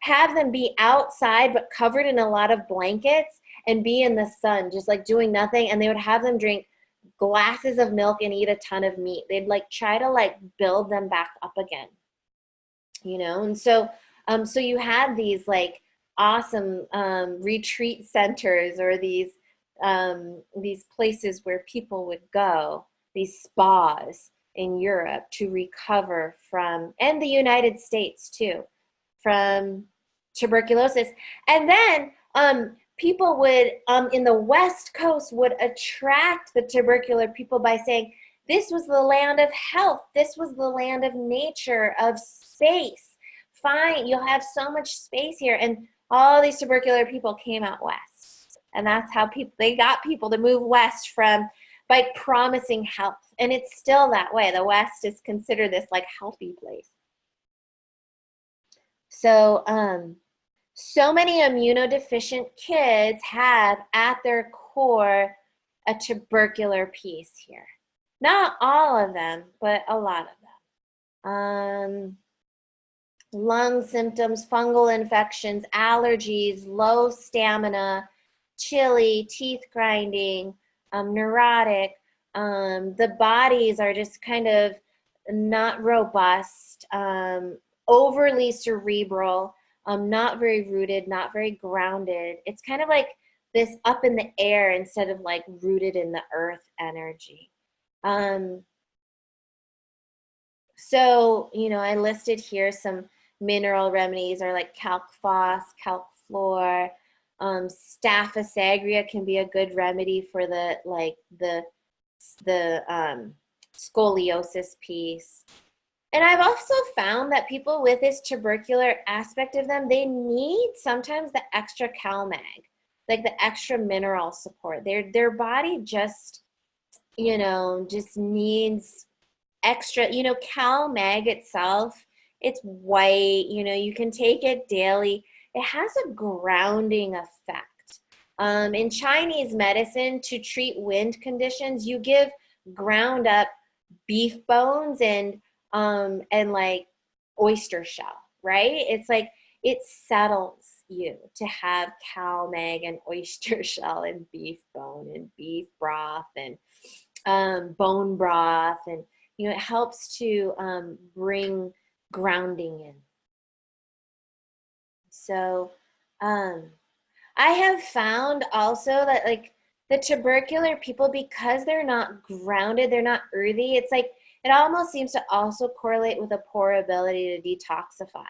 have them be outside but covered in a lot of blankets and be in the sun just like doing nothing, and they would have them drink glasses of milk and eat a ton of meat. They'd like try to like build them back up again, you know. And so so you had these like awesome retreat centers, or these places where people would go, these spas in Europe to recover from, and the United States too, from tuberculosis. And then people would, in the West Coast, would attract the tubercular people by saying, this was the land of health, this was the land of nature, of space. Fine, you'll have so much space here. And all these tubercular people came out west. And that's how they got people to move west by promising health. And it's still that way. The West is considered this like healthy place. So, so many immunodeficient kids have at their core a tubercular piece here. Not all of them, but a lot of them. Lung symptoms, fungal infections, allergies, low stamina, chilly, teeth grinding, neurotic. The bodies are just kind of not robust, overly cerebral, not very rooted, not very grounded. It's kind of like this up in the air instead of like rooted in the earth energy. So, you know, I listed here some mineral remedies are like calc phos, calc fluor. Staphysagria can be a good remedy for the scoliosis piece. And I've also found that people with this tubercular aspect of them, they need sometimes the extra CalMag, like the extra mineral support. Their body just, just needs extra, CalMag itself, it's white, you can take it daily. It has a grounding effect. In Chinese medicine, to treat wind conditions, you give ground up beef bones and like oyster shell, right? It's like it settles you to have CalMag and oyster shell and beef bone and beef broth and bone broth, and it helps to bring grounding in. So I have found also that like the tubercular people, because they're not grounded, they're not earthy, it's like it almost seems to also correlate with a poor ability to detoxify.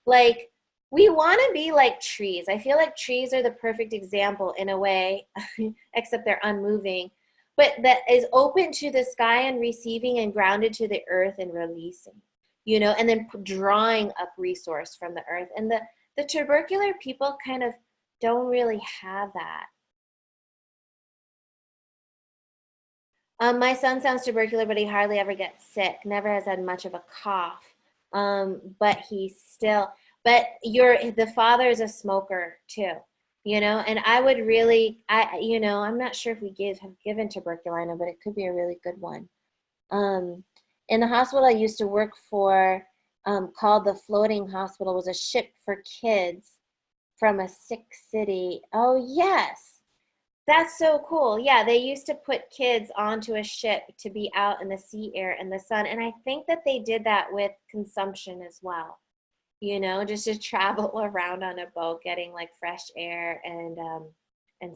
Like we want to be like trees. I feel like trees are the perfect example in a way, except they're unmoving, but that is open to the sky and receiving and grounded to the earth and releasing, and then drawing up resource from the earth. And the tubercular people kind of don't really have that. My son sounds tubercular, but he hardly ever gets sick. Never has had much of a cough. But the father is a smoker too, and I would really, I'm not sure if we have given tuberculina, but it could be a really good one. In the hospital I used to work for, called the Floating Hospital, was a ship for kids from a sick city. Oh, yes. That's so cool. Yeah, they used to put kids onto a ship to be out in the sea air and the sun. And I think that they did that with consumption as well, just to travel around on a boat, getting like fresh air and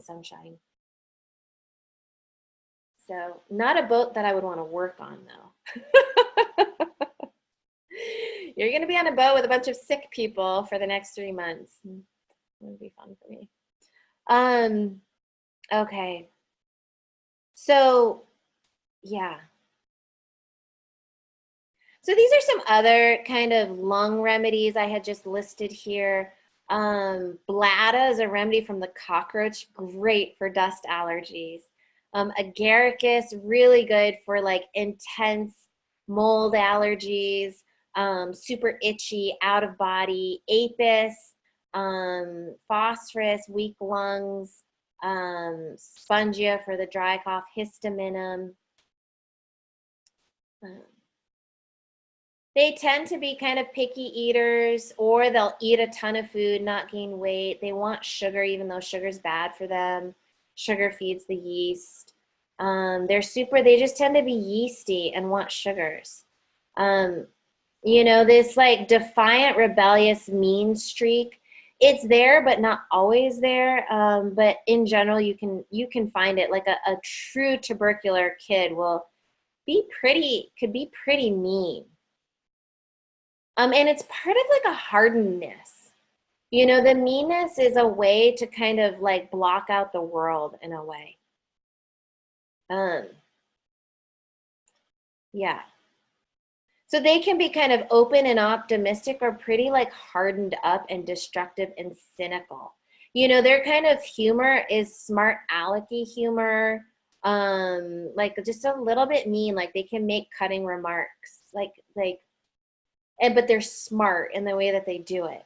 sunshine. So not a boat that I would want to work on though. You're going to be on a boat with a bunch of sick people for the next 3 months. It would be fun for me. Okay. So, yeah. So these are some other kind of lung remedies I had just listed here. Blada is a remedy from the cockroach, great for dust allergies. Agaricus, really good for like intense mold allergies, super itchy, out of body. Apis, phosphorus, weak lungs. Spongia for the dry cough. Histaminum. They tend to be kind of picky eaters, or they'll eat a ton of food, not gain weight. They want sugar, even though sugar's bad for them. Sugar feeds the yeast. They just tend to be yeasty and want sugars. This like defiant, rebellious, mean streak, it's there, but not always there. But in general, you can find it. Like a true tubercular kid could be pretty mean. And it's part of like a hardenedness. The meanness is a way to kind of like block out the world in a way. Yeah. So they can be kind of open and optimistic, or pretty like hardened up and destructive and cynical. Their kind of humor is smart alecky humor, like just a little bit mean, like they can make cutting remarks, but they're smart in the way that they do it.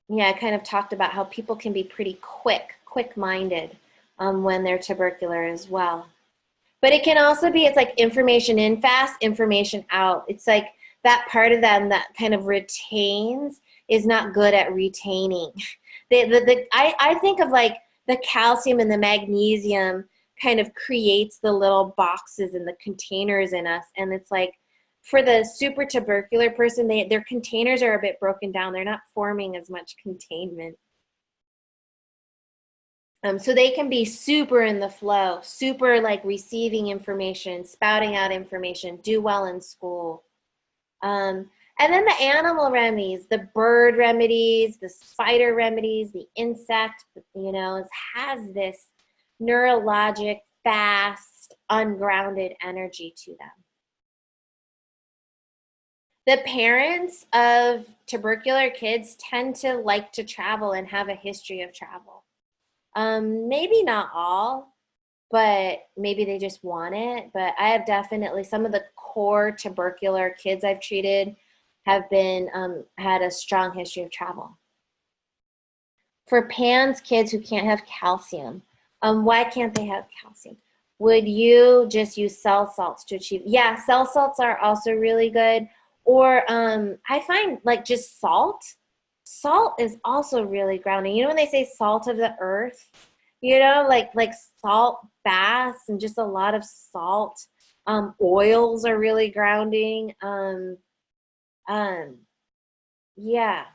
Yeah, I kind of talked about how people can be pretty quick-minded when they're tubercular as well. But it can also be, it's like information in fast, information out. It's like that part of them that kind of retains is not good at retaining. I think of like the calcium and the magnesium kind of creates the little boxes and the containers in us. And it's like for the super tubercular person, their containers are a bit broken down. They're not forming as much containment. So they can be super in the flow, super like receiving information, spouting out information, do well in school. And then the animal remedies, the bird remedies, the spider remedies, the insect, has this neurologic, fast, ungrounded energy to them. The parents of tubercular kids tend to like to travel and have a history of travel. Maybe not all, but maybe they just want it. But I have definitely, some of the core tubercular kids I've treated have been had a strong history of travel. For PANS kids who can't have calcium, why can't they have calcium? Would you just use cell salts to achieve? Yeah, cell salts are also really good. Or I find like just salt. Salt is also really grounding. You know when they say salt of the earth? You know, like salt baths and just a lot of salt. Oils are really grounding. Um, yeah.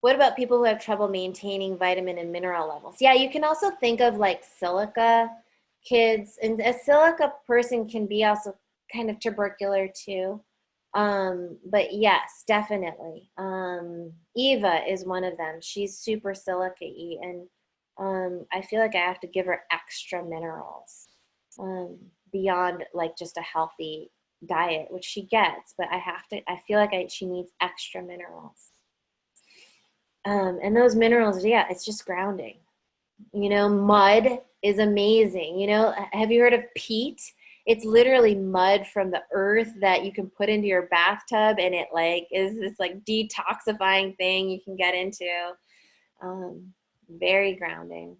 What about people who have trouble maintaining vitamin and mineral levels? Yeah, you can also think of like silica kids, and a silica person can be also kind of tubercular too. But yes, definitely. Eva is one of them. She's super silica-y, and I feel like I have to give her extra minerals beyond like just a healthy diet, which she gets, but I feel like she needs extra minerals. And those minerals, yeah, it's just grounding. You know, mud is amazing. You know, have you heard of peat? It's literally mud from the earth that you can put into your bathtub, and it like is this like detoxifying thing you can get into. Very grounding.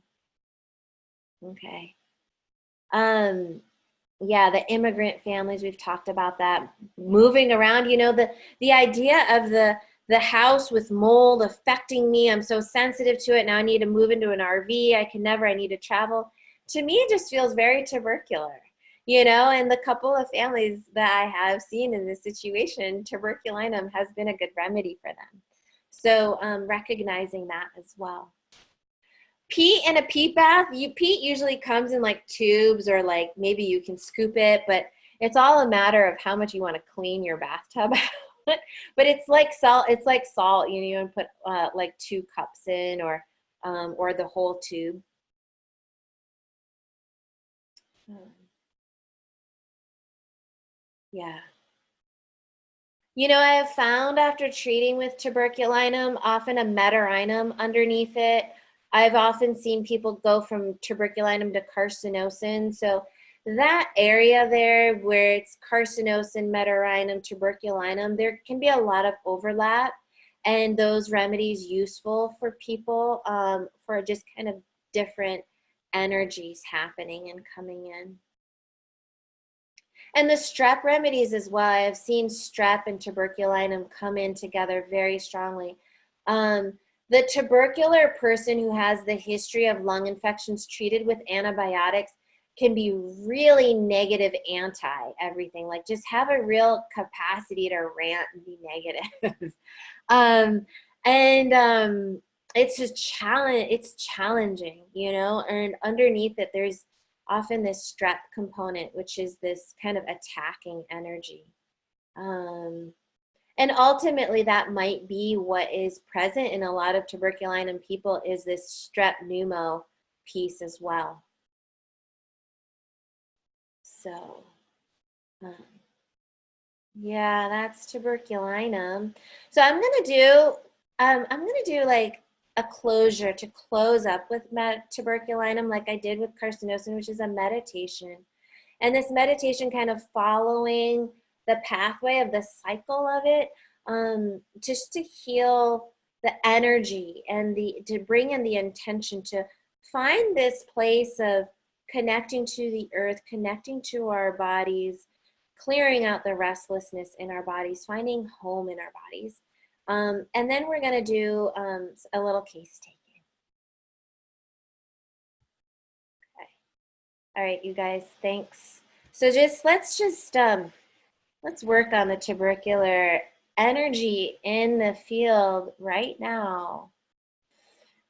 Okay. Um, yeah, the immigrant families, we've talked about that. Moving around, you know, the idea of the house with mold affecting me. I'm so sensitive to it. Now I need to move into an RV. I need to travel. To me, it just feels very tubercular, you know, and the couple of families that I have seen in this situation, tuberculinum has been a good remedy for them. So recognizing that as well. Peat in a peat bath, peat usually comes in like tubes, or like maybe you can scoop it, but it's all a matter of how much you want to clean your bathtub out. But it's like salt, you know, you put like 2 cups in, or the whole tube. Um, yeah. You know, I have found after treating with tuberculinum, often a metarinum underneath it. I've often seen people go from tuberculinum to carcinosin. So that area there where it's carcinosin, metarinum, tuberculinum, there can be a lot of overlap, and those remedies useful for people for just kind of different energies happening and coming in. And the strep remedies as well. I've seen strep and tuberculinum come in together very strongly. The tubercular person who has the history of lung infections treated with antibiotics can be really negative anti everything. Like just have a real capacity to rant and be negative. um, and it's just it's challenging, you know, and underneath it, there's often this strep component, which is this kind of attacking energy. Um, and ultimately, that might be what is present in a lot of tuberculinum people is this strep pneumo piece as well. So, um, yeah, that's tuberculinum. So I'm gonna do like a closure to close up with tuberculinum, like I did with carcinosin, which is a meditation. And this meditation kind of following the pathway of the cycle of it, just to heal the energy and to bring in the intention to find this place of connecting to the earth, connecting to our bodies, clearing out the restlessness in our bodies, finding home in our bodies. And then we're going to do a little case taking. Okay. All right, you guys, thanks. So let's work on the tubercular energy in the field right now.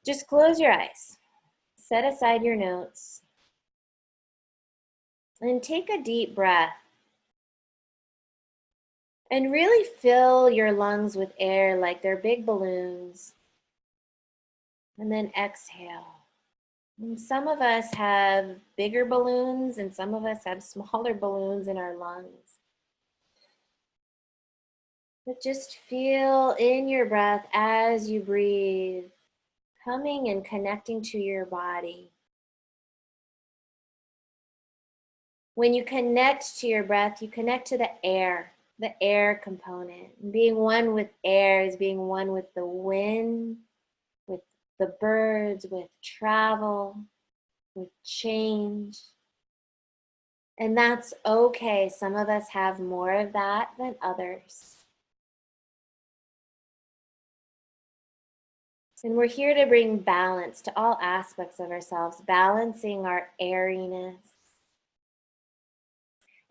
Just close your eyes, set aside your notes, and take a deep breath. And really fill your lungs with air like they're big balloons. And then exhale. And some of us have bigger balloons and some of us have smaller balloons in our lungs. But just feel in your breath as you breathe, coming and connecting to your body. When you connect to your breath, you connect to the air component. Being one with air is being one with the wind, with the birds, with travel, with change. And that's okay. Some of us have more of that than others. And we're here to bring balance to all aspects of ourselves, balancing our airiness.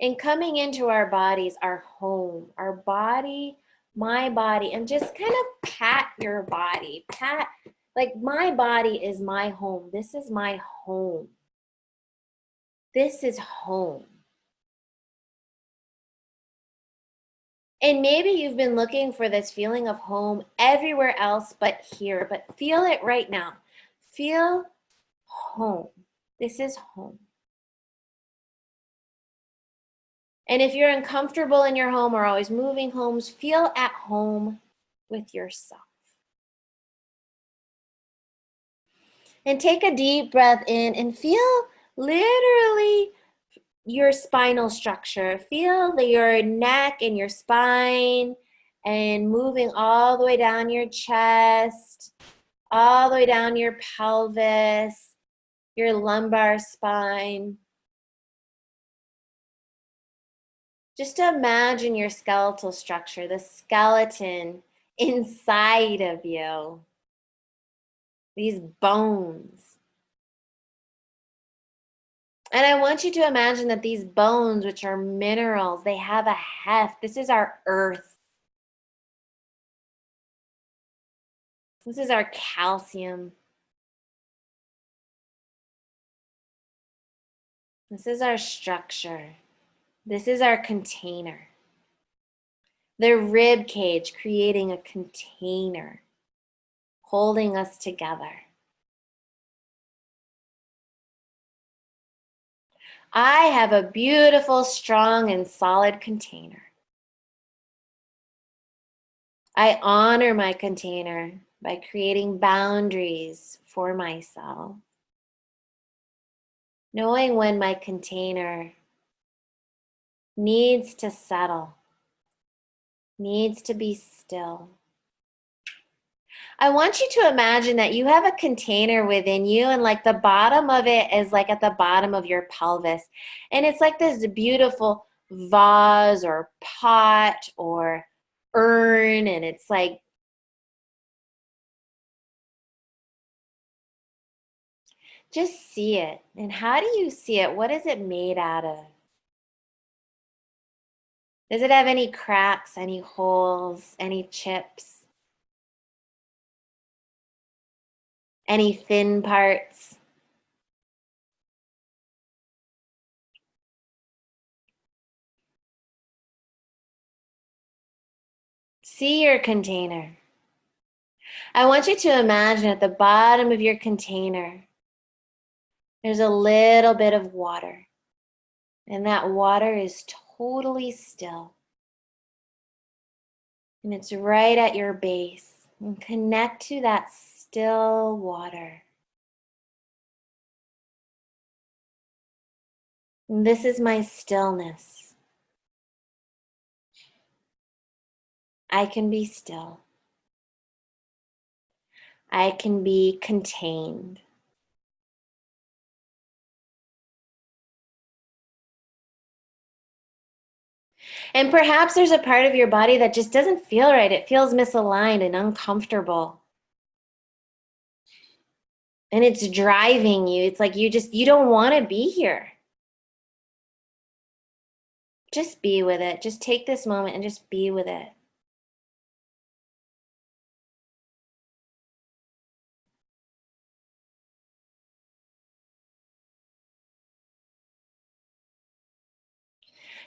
And coming into our bodies, our home, our body, my body, and just kind of pat your body. Pat, like my body is my home. This is my home. This is home. And maybe you've been looking for this feeling of home everywhere else but here, but feel it right now. Feel home. This is home. And if you're uncomfortable in your home or always moving homes, feel at home with yourself. And take a deep breath in and feel literally your spinal structure. Feel your neck and your spine and moving all the way down your chest, all the way down your pelvis, your lumbar spine. Just imagine your skeletal structure, the skeleton inside of you, these bones. And I want you to imagine that these bones, which are minerals, they have a heft. This is our earth. This is our calcium. This is our structure. This is our container. The rib cage creating a container, holding us together. I have a beautiful, strong, and solid container. I honor my container by creating boundaries for myself, knowing when my container needs to settle, needs to be still. I want you to imagine that you have a container within you and like the bottom of it is like at the bottom of your pelvis. And it's like this beautiful vase or pot or urn, and it's like just see it. And how do you see it? What is it made out of? Does it have any cracks, any holes, any chips, any thin parts? See your container. I want you to imagine at the bottom of your container, there's a little bit of water. And that water is totally still. And it's right at your base. And connect to that still water. And this is my stillness. I can be still. I can be contained. And perhaps there's a part of your body that just doesn't feel right. It feels misaligned and uncomfortable. And it's driving you. It's like you don't want to be here. Just be with it. Just take this moment and just be with it.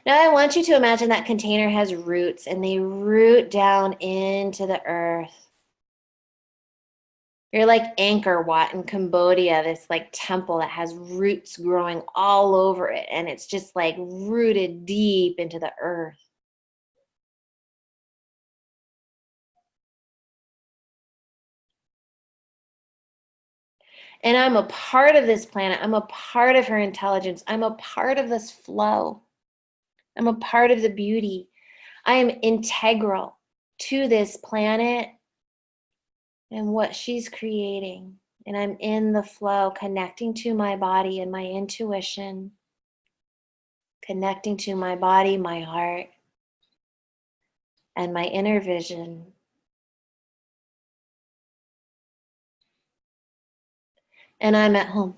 Now I want you to imagine that container has roots and they root down into the earth. You're like Angkor Wat in Cambodia, this like temple that has roots growing all over it, and it's just like rooted deep into the earth. And I'm a part of this planet. I'm a part of her intelligence. I'm a part of this flow. I'm a part of the beauty. I am integral to this planet and what she's creating. And I'm in the flow, connecting to my body and my intuition, connecting to my body, my heart, and my inner vision. And I'm at home.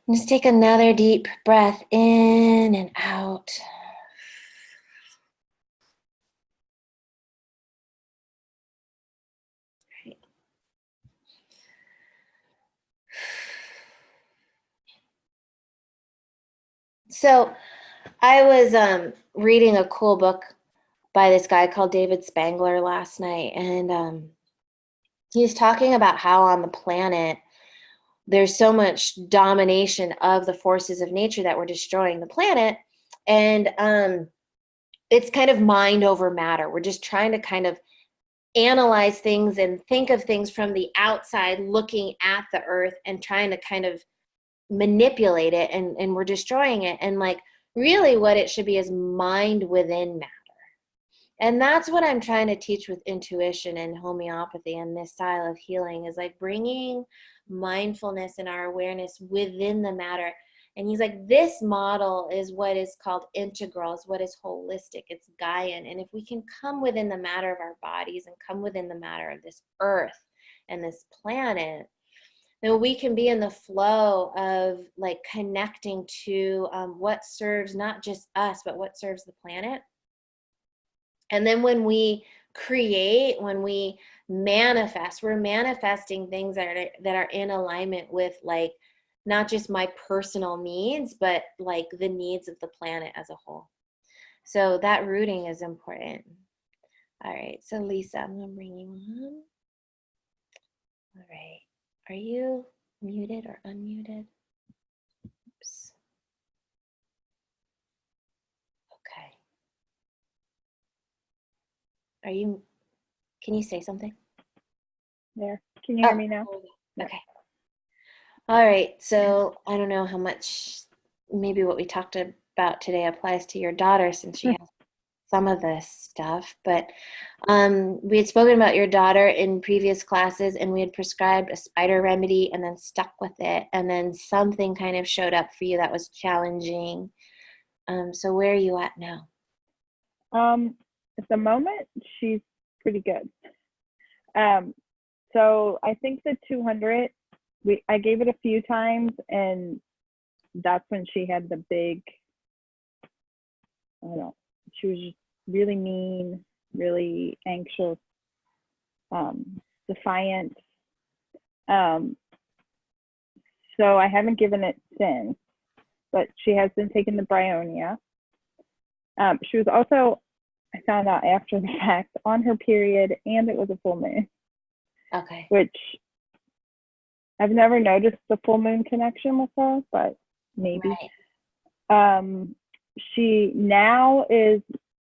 Just take another deep breath in and out. So I was reading a cool book by this guy called David Spangler last night, and he's talking about how on the planet there's so much domination of the forces of nature that we're destroying the planet, and it's kind of mind over matter. We're just trying to kind of analyze things and think of things from the outside, looking at the earth and trying to kind of manipulate it, and we're destroying it. And like really what it should be is mind within matter. And that's what I'm trying to teach with intuition and homeopathy and this style of healing, is like bringing mindfulness and our awareness within the matter. And he's like, this model is what is called integral, is what is holistic, it's Gaian. And if we can come within the matter of our bodies and come within the matter of this earth and this planet, then we can be in the flow of like connecting to what serves not just us, but what serves the planet. And then when we create, when we manifest, we're manifesting things that are in alignment with like not just my personal needs, but like the needs of the planet as a whole. So that rooting is important. All right, so Lisa, I'm gonna bring you on. All right, are you muted or unmuted? Oops. Okay. Can you say something? There. Can you hear me now? Okay. All right. So I don't know how much maybe what we talked about today applies to your daughter, since she has some of this stuff, but we had spoken about your daughter in previous classes, and we had prescribed a spider remedy and then stuck with it, and then something kind of showed up for you that was challenging. So where are you at now? At the moment, she's pretty good. So I think the 200, I gave it a few times, and that's when she had the big, I don't know, she was just really mean, really anxious, defiant. So I haven't given it since, but she has been taking the bryonia. She was also, I found out after the fact, on her period, and it was a full moon. Okay. Which I've never noticed the full moon connection with her, but maybe. Right. She now is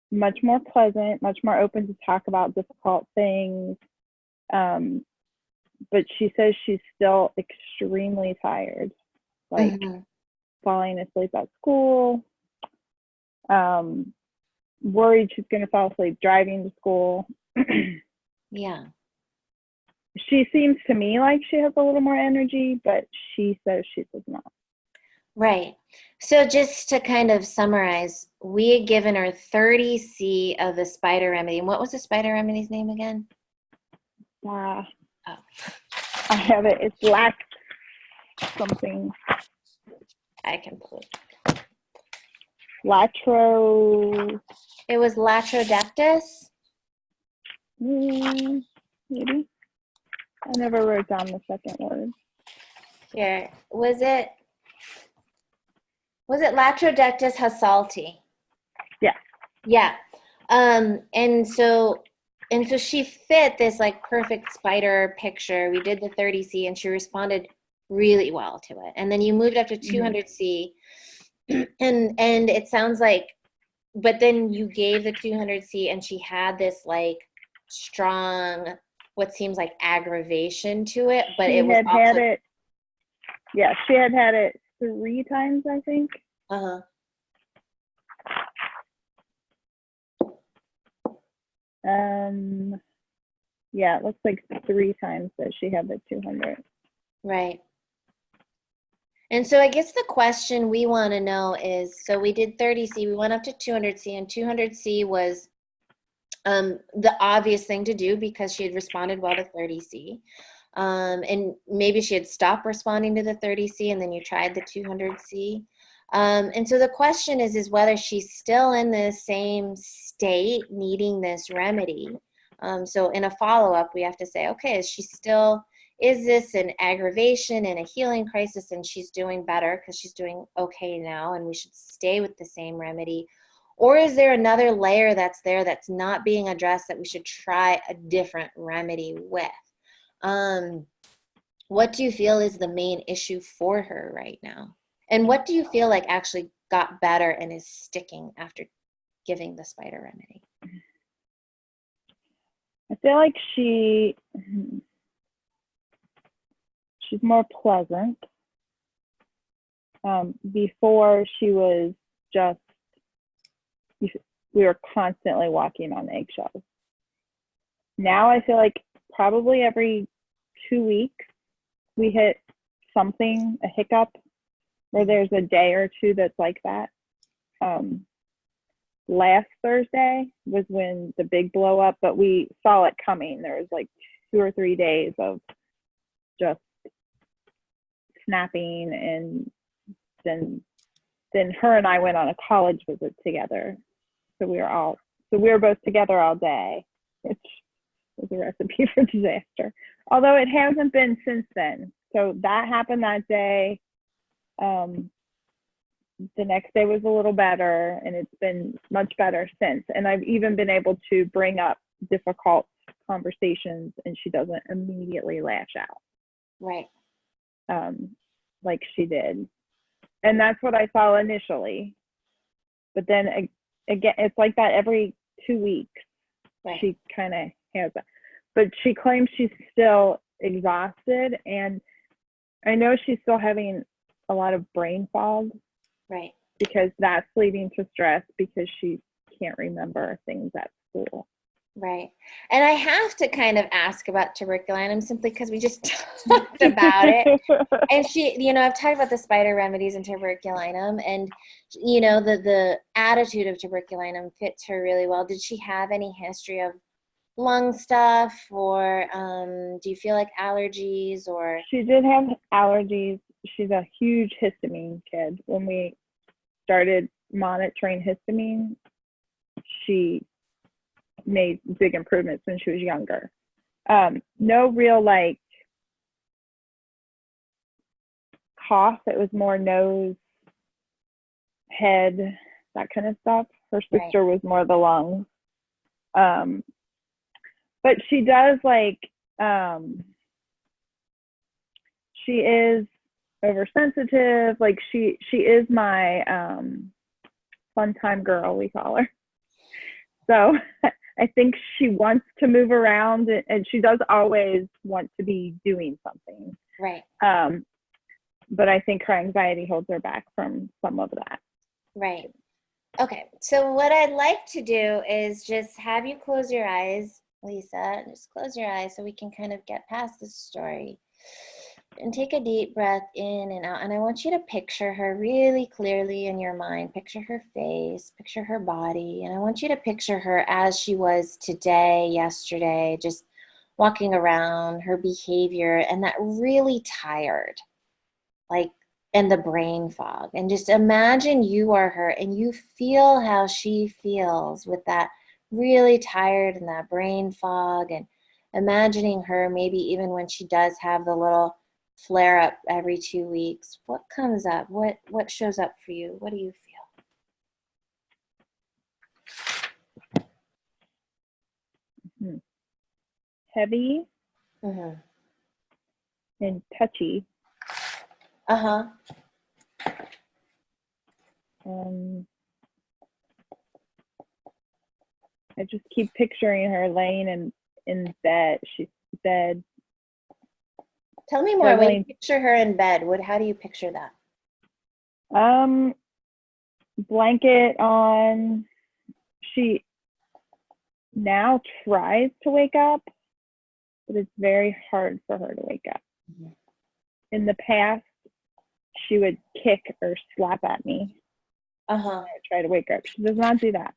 much more pleasant, much more open to talk about difficult things. But she says she's still extremely tired, like falling asleep at school, worried she's going to fall asleep driving to school. Yeah. She seems to me like she has a little more energy, but she says she does not. Right. So just to kind of summarize, we had given her 30C of the spider remedy. And what was the spider remedy's name again? Oh. I have it. It's lax something. I can pull it. Latro. It was Latrodectus? Maybe. I never wrote down the second word. Here. Was it Latrodectus hasalti? Yeah. Yeah. And so And so she fit this like perfect spider picture. We did the 30C and she responded really well to it. And then you moved up to Mm-hmm. 200C and it sounds like, but then you gave the 200C and she had this like strong, what seems like aggravation to it, but She it was had had also, it, yeah, she had had it 3 times, I think. uh-huh. Yeah, it looks like 3 times that she had the 200. Right. And so I guess the question we want to know is, so we did 30C, we went up to 200C, and 200C was the obvious thing to do because she had responded well to 30C. And maybe she had stopped responding to the 30C and then you tried the 200C. And so the question is whether she's still in the same state needing this remedy. So in a follow-up, we have to say, okay, is this an aggravation and a healing crisis and she's doing better because she's doing okay now and we should stay with the same remedy? Or is there another layer that's there that's not being addressed that we should try a different remedy with? What do you feel is the main issue for her right now? And what do you feel like actually got better and is sticking after giving the spider remedy? I feel like she's more pleasant. Before she was just, we were constantly walking on eggshells. Now I feel like probably every 2 weeks we hit something, a hiccup, where there's a day or two that's like that. Last Thursday was when the big blow up, but we saw it coming. There was like 2 or 3 days of just snapping, and then her and I went on a college visit together. So we were both together all day, which was a recipe for disaster. Although it hasn't been since then. So that happened that day. The next day was a little better, and it's been much better since. And I've even been able to bring up difficult conversations, and she doesn't immediately lash out. Right. Like she did. And that's what I saw initially. But then again, it's like that every 2 weeks. Right. She kind of has that. But she claims she's still exhausted, and I know she's still having a lot of brain fog. Right. Because that's leading to stress because she can't remember things at school. Right. And I have to kind of ask about tuberculinum simply because we just talked about it. And she, I've talked about the spider remedies and tuberculinum, and, the attitude of tuberculinum fits her really well. Did she have any history of lung stuff, or do you feel like allergies or? She did have allergies. She's a huge histamine kid. When we started monitoring histamine, she made big improvements when she was younger. No real like cough. It was more nose, head, that kind of stuff. Her sister was more the lungs. But she does like, she is oversensitive. Like she is my fun time girl, we call her. So I think she wants to move around, and she does always want to be doing something. Right. But I think her anxiety holds her back from some of that. Right. Okay. So what I'd like to do is just have you close your eyes, Lisa. Just close your eyes so we can kind of get past this story. And take a deep breath in and out. And I want you to picture her really clearly in your mind. Picture her face, picture her body. And I want you to picture her as she was today, yesterday, just walking around, her behavior, and that really tired, like, and the brain fog. And just imagine you are her and you feel how she feels with that really tired and that brain fog, and imagining her maybe even when she does have the little flare up every 2 weeks. What comes up? What shows up for you? What do you feel? heavy Mm-hmm. and touchy. Uh-huh. I just keep picturing her laying in bed. She's bed, Tell me more. When you struggling. picture her in bed, how do you picture that? Blanket on. She now tries to wake up, but it's very hard for her to wake up. Mm-hmm. In the past, she would kick or slap at me. Uh-huh. I try to wake her up. She does not do that.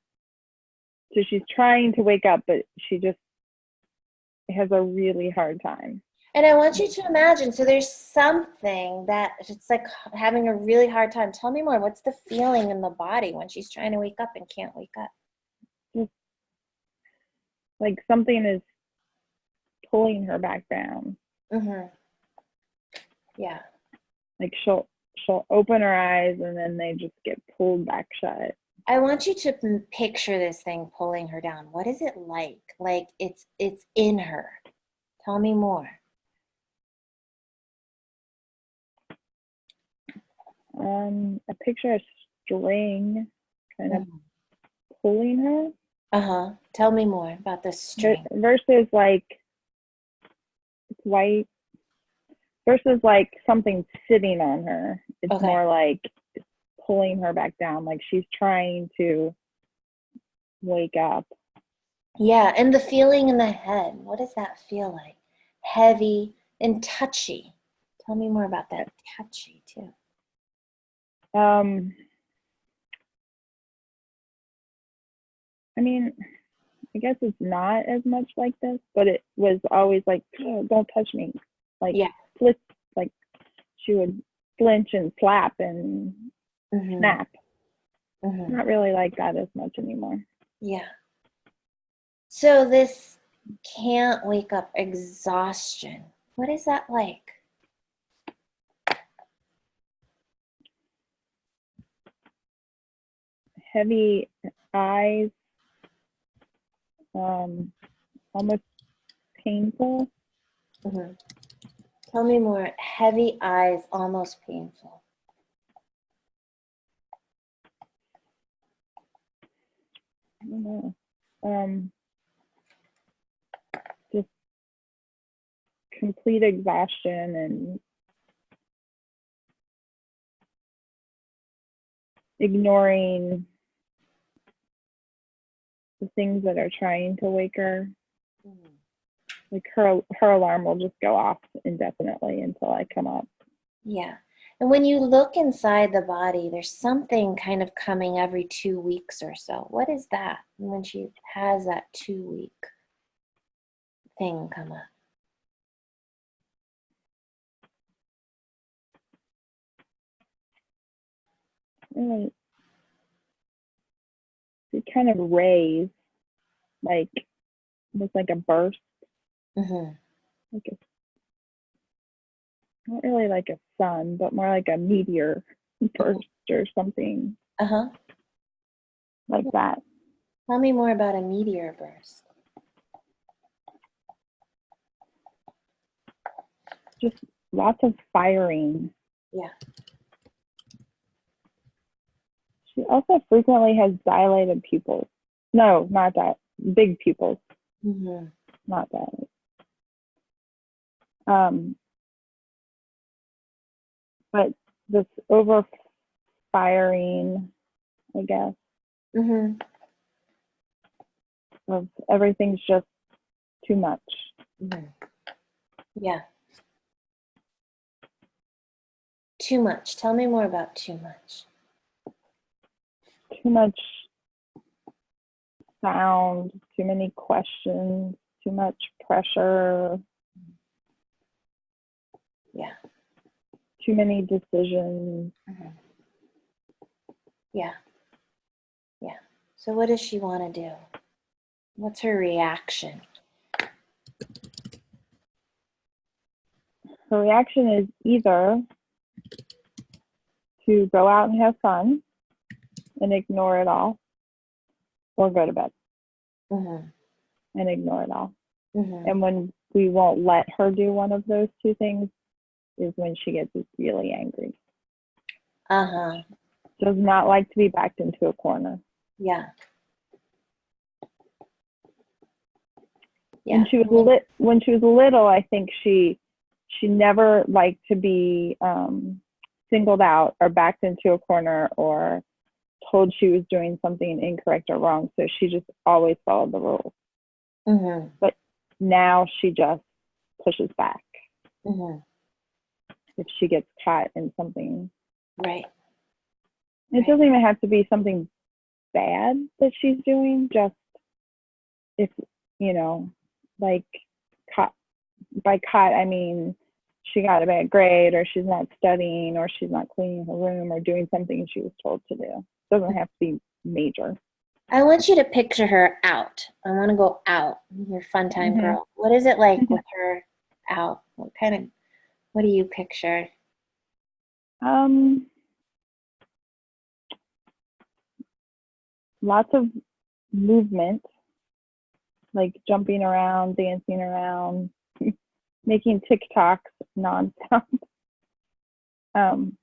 So she's trying to wake up, but she just has a really hard time. And I want you to imagine, so there's something that it's like having a really hard time. Tell me more. What's the feeling in the body when she's trying to wake up and can't wake up? Just like something is pulling her back down. Mm-hmm. Yeah. Like she'll open her eyes and then they just get pulled back shut. I want you to picture this thing pulling her down. What is it like? Like it's in her. Tell me more. I picture a string kind of pulling her. Uh-huh. Tell me more about the string. Versus like it's white. Versus like something sitting on her. It's Okay. more like pulling her back down. Like she's trying to wake up. Yeah, and the feeling in the head. What does that feel like? Heavy and touchy. Tell me more about that touchy too. I mean, I guess it's not as much like this, but it was always like, oh, don't touch me. Like, Yeah. like she would flinch and slap and snap. Mm-hmm. Not really like that as much anymore. Yeah. So this can't wake up exhaustion. What is that like? Heavy eyes, almost painful. Mm-hmm. Tell me more. Heavy eyes, almost painful. I don't know. Just complete exhaustion and ignoring the things that are trying to wake her. Mm-hmm. Like her alarm will just go off indefinitely until I come up. Yeah. And when you look inside the body, there's something kind of coming every 2 weeks or so. What is that when she has that 2 week thing come up? Really, it kind of rays, like almost like a burst. Mm-hmm. Like not really like a sun, but more like a meteor burst or something. Uh-huh. Like that. Tell me more about a meteor burst. Just lots of firing. Yeah. She also frequently has dilated pupils. No, not that. Big pupils. Mm-hmm. Not that. But this over firing, I guess, Mm-hmm. of everything's just too much. Mm-hmm. Yeah. Too much. Tell me more about too much. Too much sound, too many questions, too much pressure. Yeah. Too many decisions. Mm-hmm. Yeah. Yeah. So what does she want to do? What's her reaction? Her reaction is either to go out and have fun and ignore it all, or go to bed Mm-hmm. and ignore it all. Mm-hmm. And when we won't let her do one of those two things is when she gets really angry. Uh-huh. Does not like to be backed into a corner. Yeah. When Yeah. she was little, I think she never liked to be singled out or backed into a corner or told she was doing something incorrect or wrong. So she just always followed the rules. Mm-hmm. But now she just pushes back Mm-hmm. if she gets caught in something. Right. It doesn't even have to be something bad that she's doing, just if, like caught, by caught, I mean, she got a bad grade or she's not studying or she's not cleaning her room or doing something she was told to do. It doesn't have to be major. I want you to picture her out. I want to go out. Your fun time Mm-hmm. girl. What is it like with her out? What do you picture? Lots of movement, like jumping around, dancing around, making TikToks nonstop. um,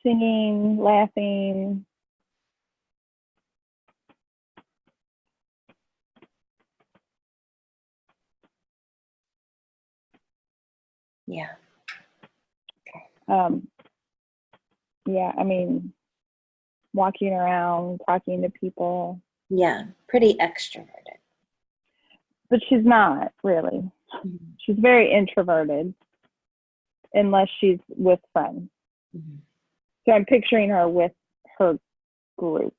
Singing, laughing. Yeah. Yeah, I mean, walking around, talking to people. Yeah. Pretty extroverted. But she's not really. Mm-hmm. She's very introverted unless she's with friends. Mm-hmm. So I'm picturing her with her group.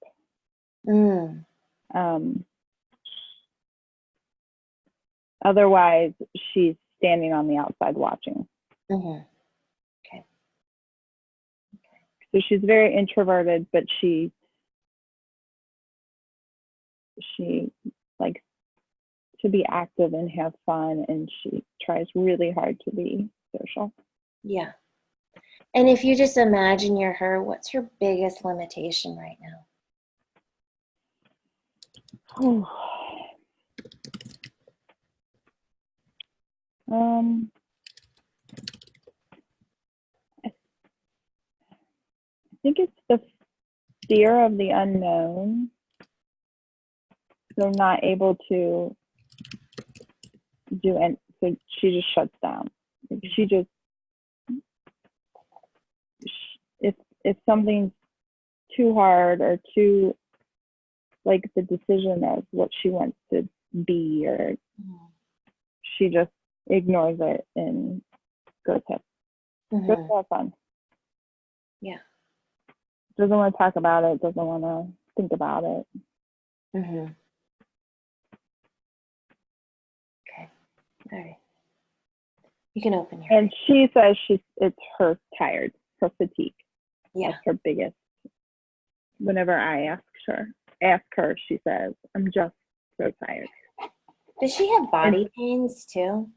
Mm. Otherwise, she's standing on the outside watching. Mm-hmm. Okay. So she's very introverted, but she likes to be active and have fun, and she tries really hard to be social. Yeah. And if you just imagine you're her, what's her biggest limitation right now? I think it's the fear of the unknown. So not able to do, and so she just shuts down. She just, if something's too hard or too, like the decision of what she wants to be, or she just ignores it and goes Mm-hmm. to have fun. Yeah. Doesn't want to talk about it, doesn't want to think about it. Mm-hmm. Okay. All right. You can open your. And she says it's her tired, her fatigue. Yeah. That's her biggest. Whenever I ask her, she says, "I'm just so tired." Does she have body pains too?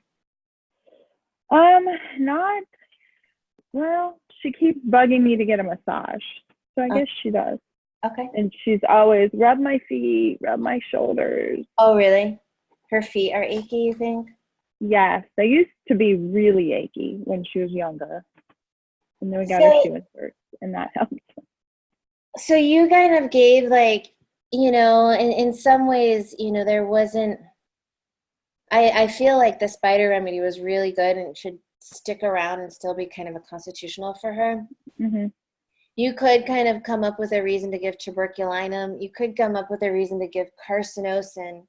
Not well. She keeps bugging me to get a massage, so I guess she does. Okay. And she's always rub my feet, rub my shoulders. Oh, really? Her feet are achy, you think? Yes, they used to be really achy when she was younger, and then we got her shoe inserts, and that helped. So you kind of gave in some ways, there wasn't. I feel like the spider remedy was really good and should stick around and still be kind of a constitutional for her. Mm-hmm. You could kind of come up with a reason to give tuberculinum. You could come up with a reason to give carcinosin.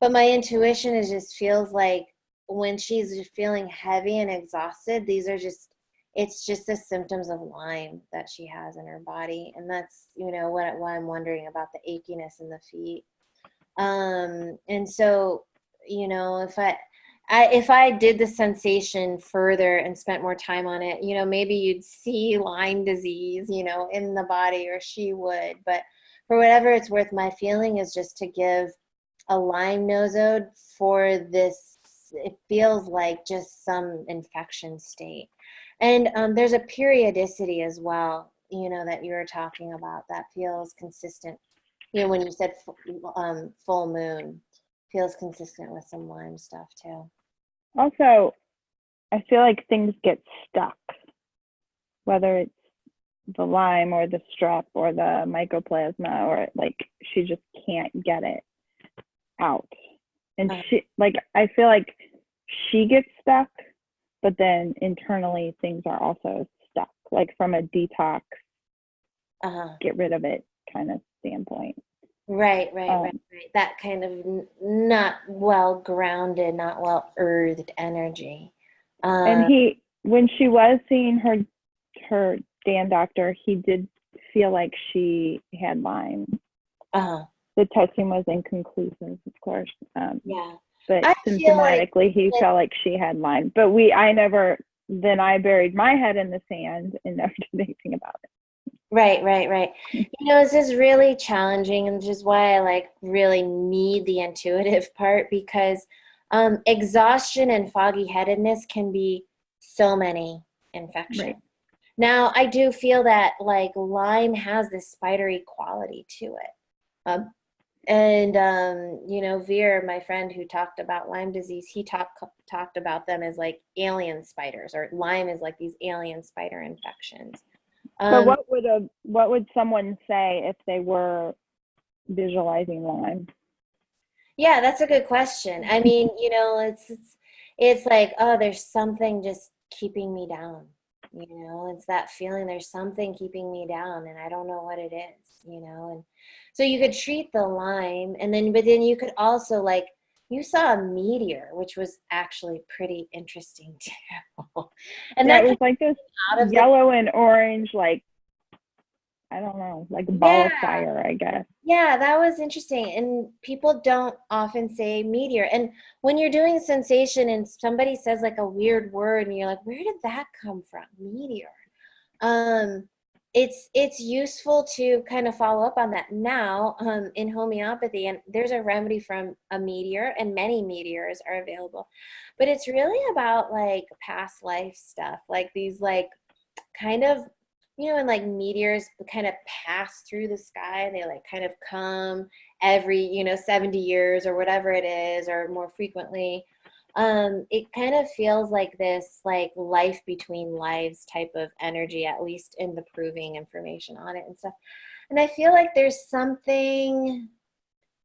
But my intuition just feels like when she's feeling heavy and exhausted, it's just the symptoms of Lyme that she has in her body. And that's, why I'm wondering about the achiness in the feet. And so, if I did the sensation further and spent more time on it, maybe you'd see Lyme disease, in the body, or she would. But for whatever it's worth, my feeling is just to give a Lyme nosode for this. It feels like just some infection state. And there's a periodicity as well, that you were talking about that feels consistent. When you said full moon, feels consistent with some Lyme stuff too. Also, I feel like things get stuck, whether it's the Lyme or the strep or the mycoplasma, or like she just can't get it out. And she, like, I feel like she gets stuck, but then internally things are also stuck, like from a detox, get rid of it kind of standpoint. Right. That kind of not well grounded, not well earthed energy. And when she was seeing her Dan doctor, he did feel like she had Lyme. The testing was inconclusive, of course. Yeah. But symptomatically, he felt like she had Lyme. But then I buried my head in the sand and never did anything about it. Right. This is really challenging, and just why I like really need the intuitive part, because exhaustion and foggy headedness can be so many infections. Right. Now, I do feel that like Lyme has this spidery quality to it. Veer, my friend who talked about Lyme disease, he talked about them as like alien spiders, or Lyme is like these alien spider infections. So what would someone say if they were visualizing Lyme? Yeah, that's a good question. I mean, it's like, oh, there's something just keeping me down. It's that feeling there's something keeping me down and I don't know what it is, and so you could treat the Lyme, but then you could also, like, you saw a meteor, which was actually pretty interesting too. And that was like this yellow and orange, like, I don't know, like a ball of fire, I guess. Yeah, that was interesting. And people don't often say meteor. And when you're doing sensation and somebody says like a weird word and you're like, where did that come from? Meteor. It's useful to kind of follow up on that now in homeopathy. And there's a remedy from a meteor, and many meteors are available. But it's really about like past life stuff, like these like kind of, and like meteors kind of pass through the sky, and they like kind of come every 70 years or whatever it is, or more frequently. It kind of feels like this like life between lives type of energy, at least in the proving information on it and stuff. And I feel like there's something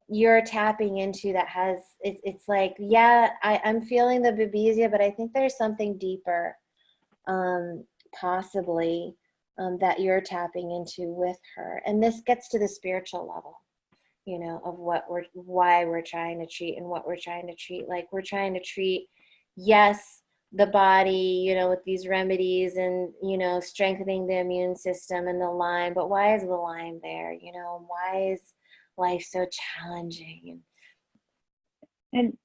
you're tapping into that has it's like, yeah, I'm feeling the babesia, but I think there's something deeper, possibly, that you're tapping into with her. And this gets to the spiritual level, of why we're trying to treat and what we're trying to treat. Like, we're trying to treat, yes, the body, with these remedies and, strengthening the immune system and the Lyme, but why is the Lyme there? Why is life so challenging? And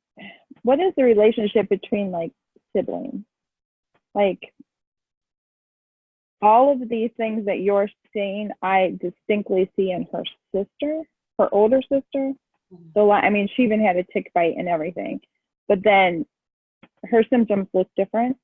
what is the relationship between like siblings? Like, all of these things that you're seeing, I distinctly see in her sister, her older sister. So, I mean, she even had a tick bite and everything, but then her symptoms look different.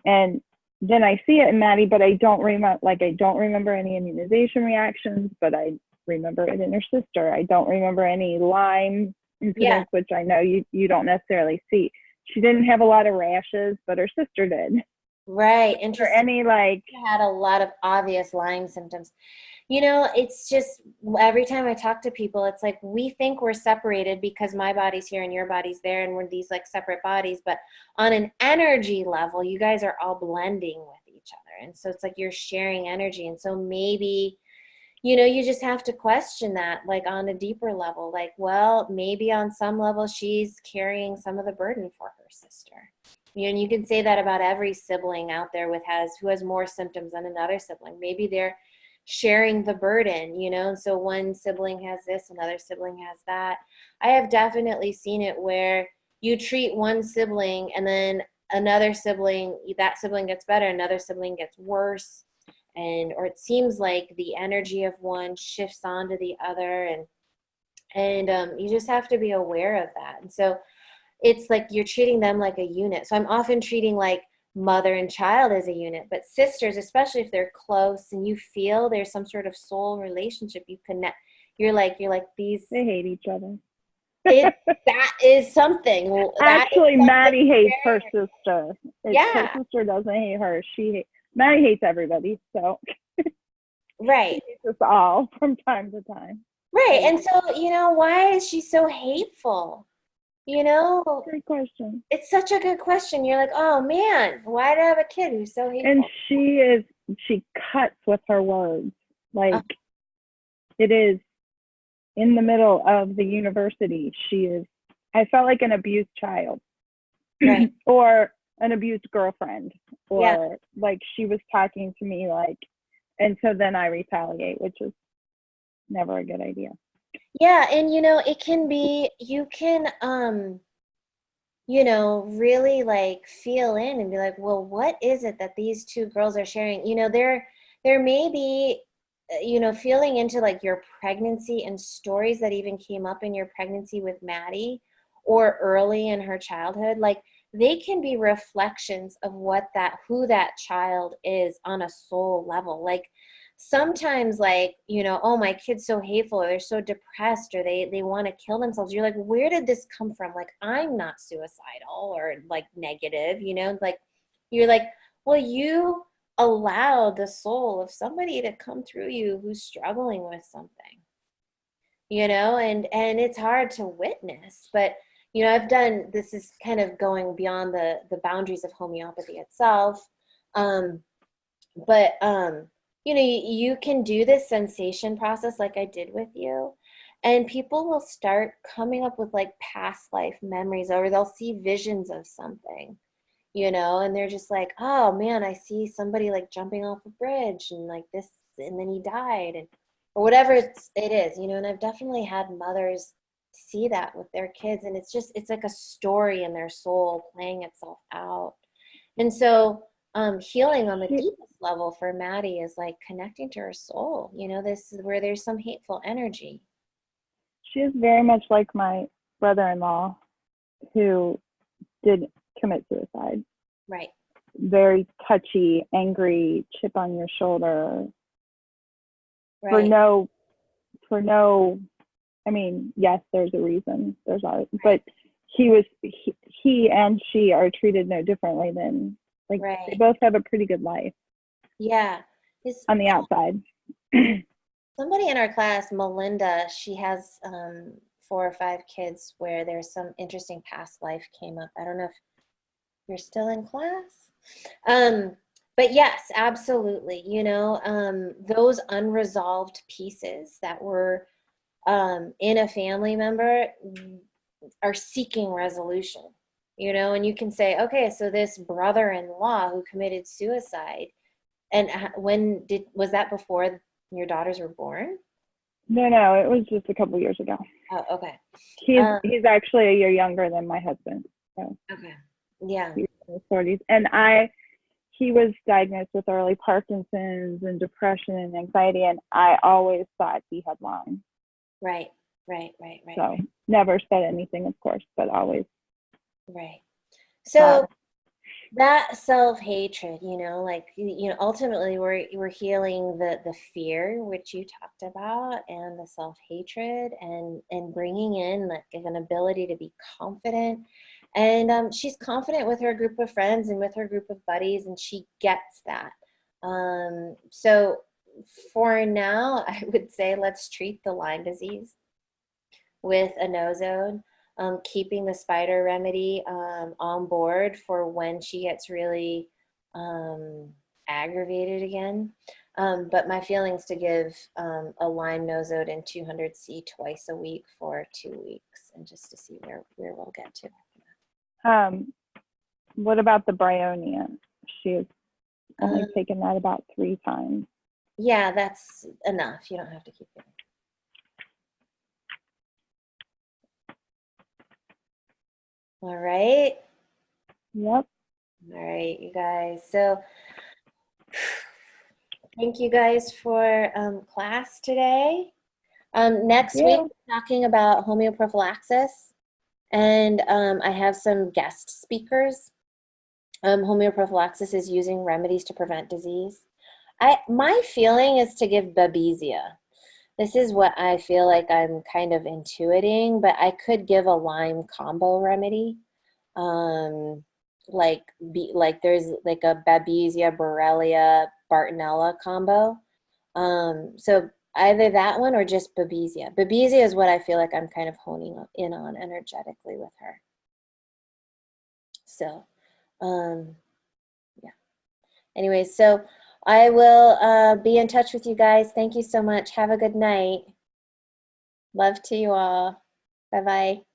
And then I see it in Maddie, but I don't remember any immunization reactions, but I remember it in her sister. I don't remember any Lyme incidents, which I know you don't necessarily see. She didn't have a lot of rashes, but her sister did. Right. Interesting. Or any like had a lot of obvious Lyme symptoms. It's just every time I talk to people, it's like we think we're separated because my body's here and your body's there, and we're these like separate bodies. But on an energy level, you guys are all blending with each other, and so it's like you're sharing energy. And so maybe, you just have to question that, like on a deeper level. Like, well, maybe on some level she's carrying some of the burden for her sister. And you can say that about every sibling out there who has more symptoms than another sibling. Maybe they're sharing the burden, and so one sibling has this, another sibling has that. I have definitely seen it where you treat one sibling and then another sibling, that sibling gets better, another sibling gets worse, or it seems like the energy of one shifts onto the other, and you just have to be aware of that. And so it's like you're treating them like a unit. So I'm often treating like mother and child as a unit, but sisters, especially if they're close and you feel there's some sort of soul relationship, you're like these. They hate each other. That is something. Well, that is Actually, something Maddie hates her very, sister. Her yeah, sister doesn't hate her. Maddie hates everybody. So she right. hates us all from time to time. Right. But And so, why is she so hateful? You know, great question. it's such a good question. You're like, oh man, why do I have a kid who's so And hateful? she cuts with her words. Oh, Like, it is in the middle of the university. I felt like an abused child right. or an abused girlfriend, Yeah. or like she was talking to me like, and so then I retaliate, which is never a good idea. Yeah. And it can be, you can, really like feel in and be like, well, what is it that these two girls are sharing? There may be, feeling into like your pregnancy and stories that even came up in your pregnancy with Maddie or early in her childhood. Like they can be reflections of who that child is on a soul level. Like sometimes like oh, my kid's so hateful or they're so depressed or they want to kill themselves. You're like, where did this come from? Like I'm not suicidal or like negative. Like you're like, well, you allowed the soul of somebody to come through you who's struggling with something, and it's hard to witness. But I've done, this is kind of going beyond the boundaries of homeopathy itself. But you can do this sensation process like I did with you, and people will start coming up with like past life memories, or they'll see visions of something, and they're just like, oh man, I see somebody like jumping off a bridge and like this, and then he died, and or whatever it is, and I've definitely had mothers see that with their kids, and it's like a story in their soul playing itself out. And so healing on the She, deepest level for Maddie is like connecting to her soul. This is where there's some hateful energy. she is very much like my brother-in-law who did commit suicide. Right. Very touchy, angry, chip on your shoulder for Right. no for no I mean, yes, there's a reason. There's always, but he and she are treated no differently than, like, they Right. both have a pretty good life Yeah. Is on the outside. somebody in our class, Melinda, she has 4 or 5 kids where there's some interesting past life came up. I don't know if you're still in class. Um, but yes, absolutely. Those unresolved pieces that were in a family member are seeking resolution. And you can say, okay, so this brother-in-law who committed suicide, and was that before your daughters were born? No, it was just a couple years ago. Oh, okay. He's actually a year younger than my husband. So Okay. Yeah. he's in his 40s. And he was diagnosed with early Parkinson's and depression and anxiety, and I always thought he had Lyme. Right. Right. Right. Right. So Right. never said anything, of course, but always Right. thought. So that self-hatred, like ultimately we're healing the fear which you talked about, and the self-hatred, and bringing in like an ability to be confident. And she's confident with her group of friends and with her group of buddies, and she gets that. So for now, I would say let's treat the Lyme disease with a nosode, keeping the spider remedy on board for when she gets really um, aggravated again. But my feeling's to give a Lyme nosode and 200C twice a week for 2 weeks, and just to see where we'll get to. What about the bryonia? She's only taken that about 3 times. Yeah, that's enough. You don't have to keep it. All right. Yep. All right, you guys. So thank you guys for class today. Next week, we're talking about homeoprophylaxis, and I have some guest speakers. Homeoprophylaxis is using remedies to prevent disease. My feeling is to give babesia. This is what I feel like I'm kind of intuiting, but I could give a Lyme combo remedy. Um, like there's like a Babesia, Borrelia, Bartonella combo. So either that one or just Babesia. Babesia is what I feel like I'm kind of honing in on energetically with her. So, um, yeah. Anyway, so I will be in touch with you guys. Thank you so much. Have a good night. Love to you all. Bye bye.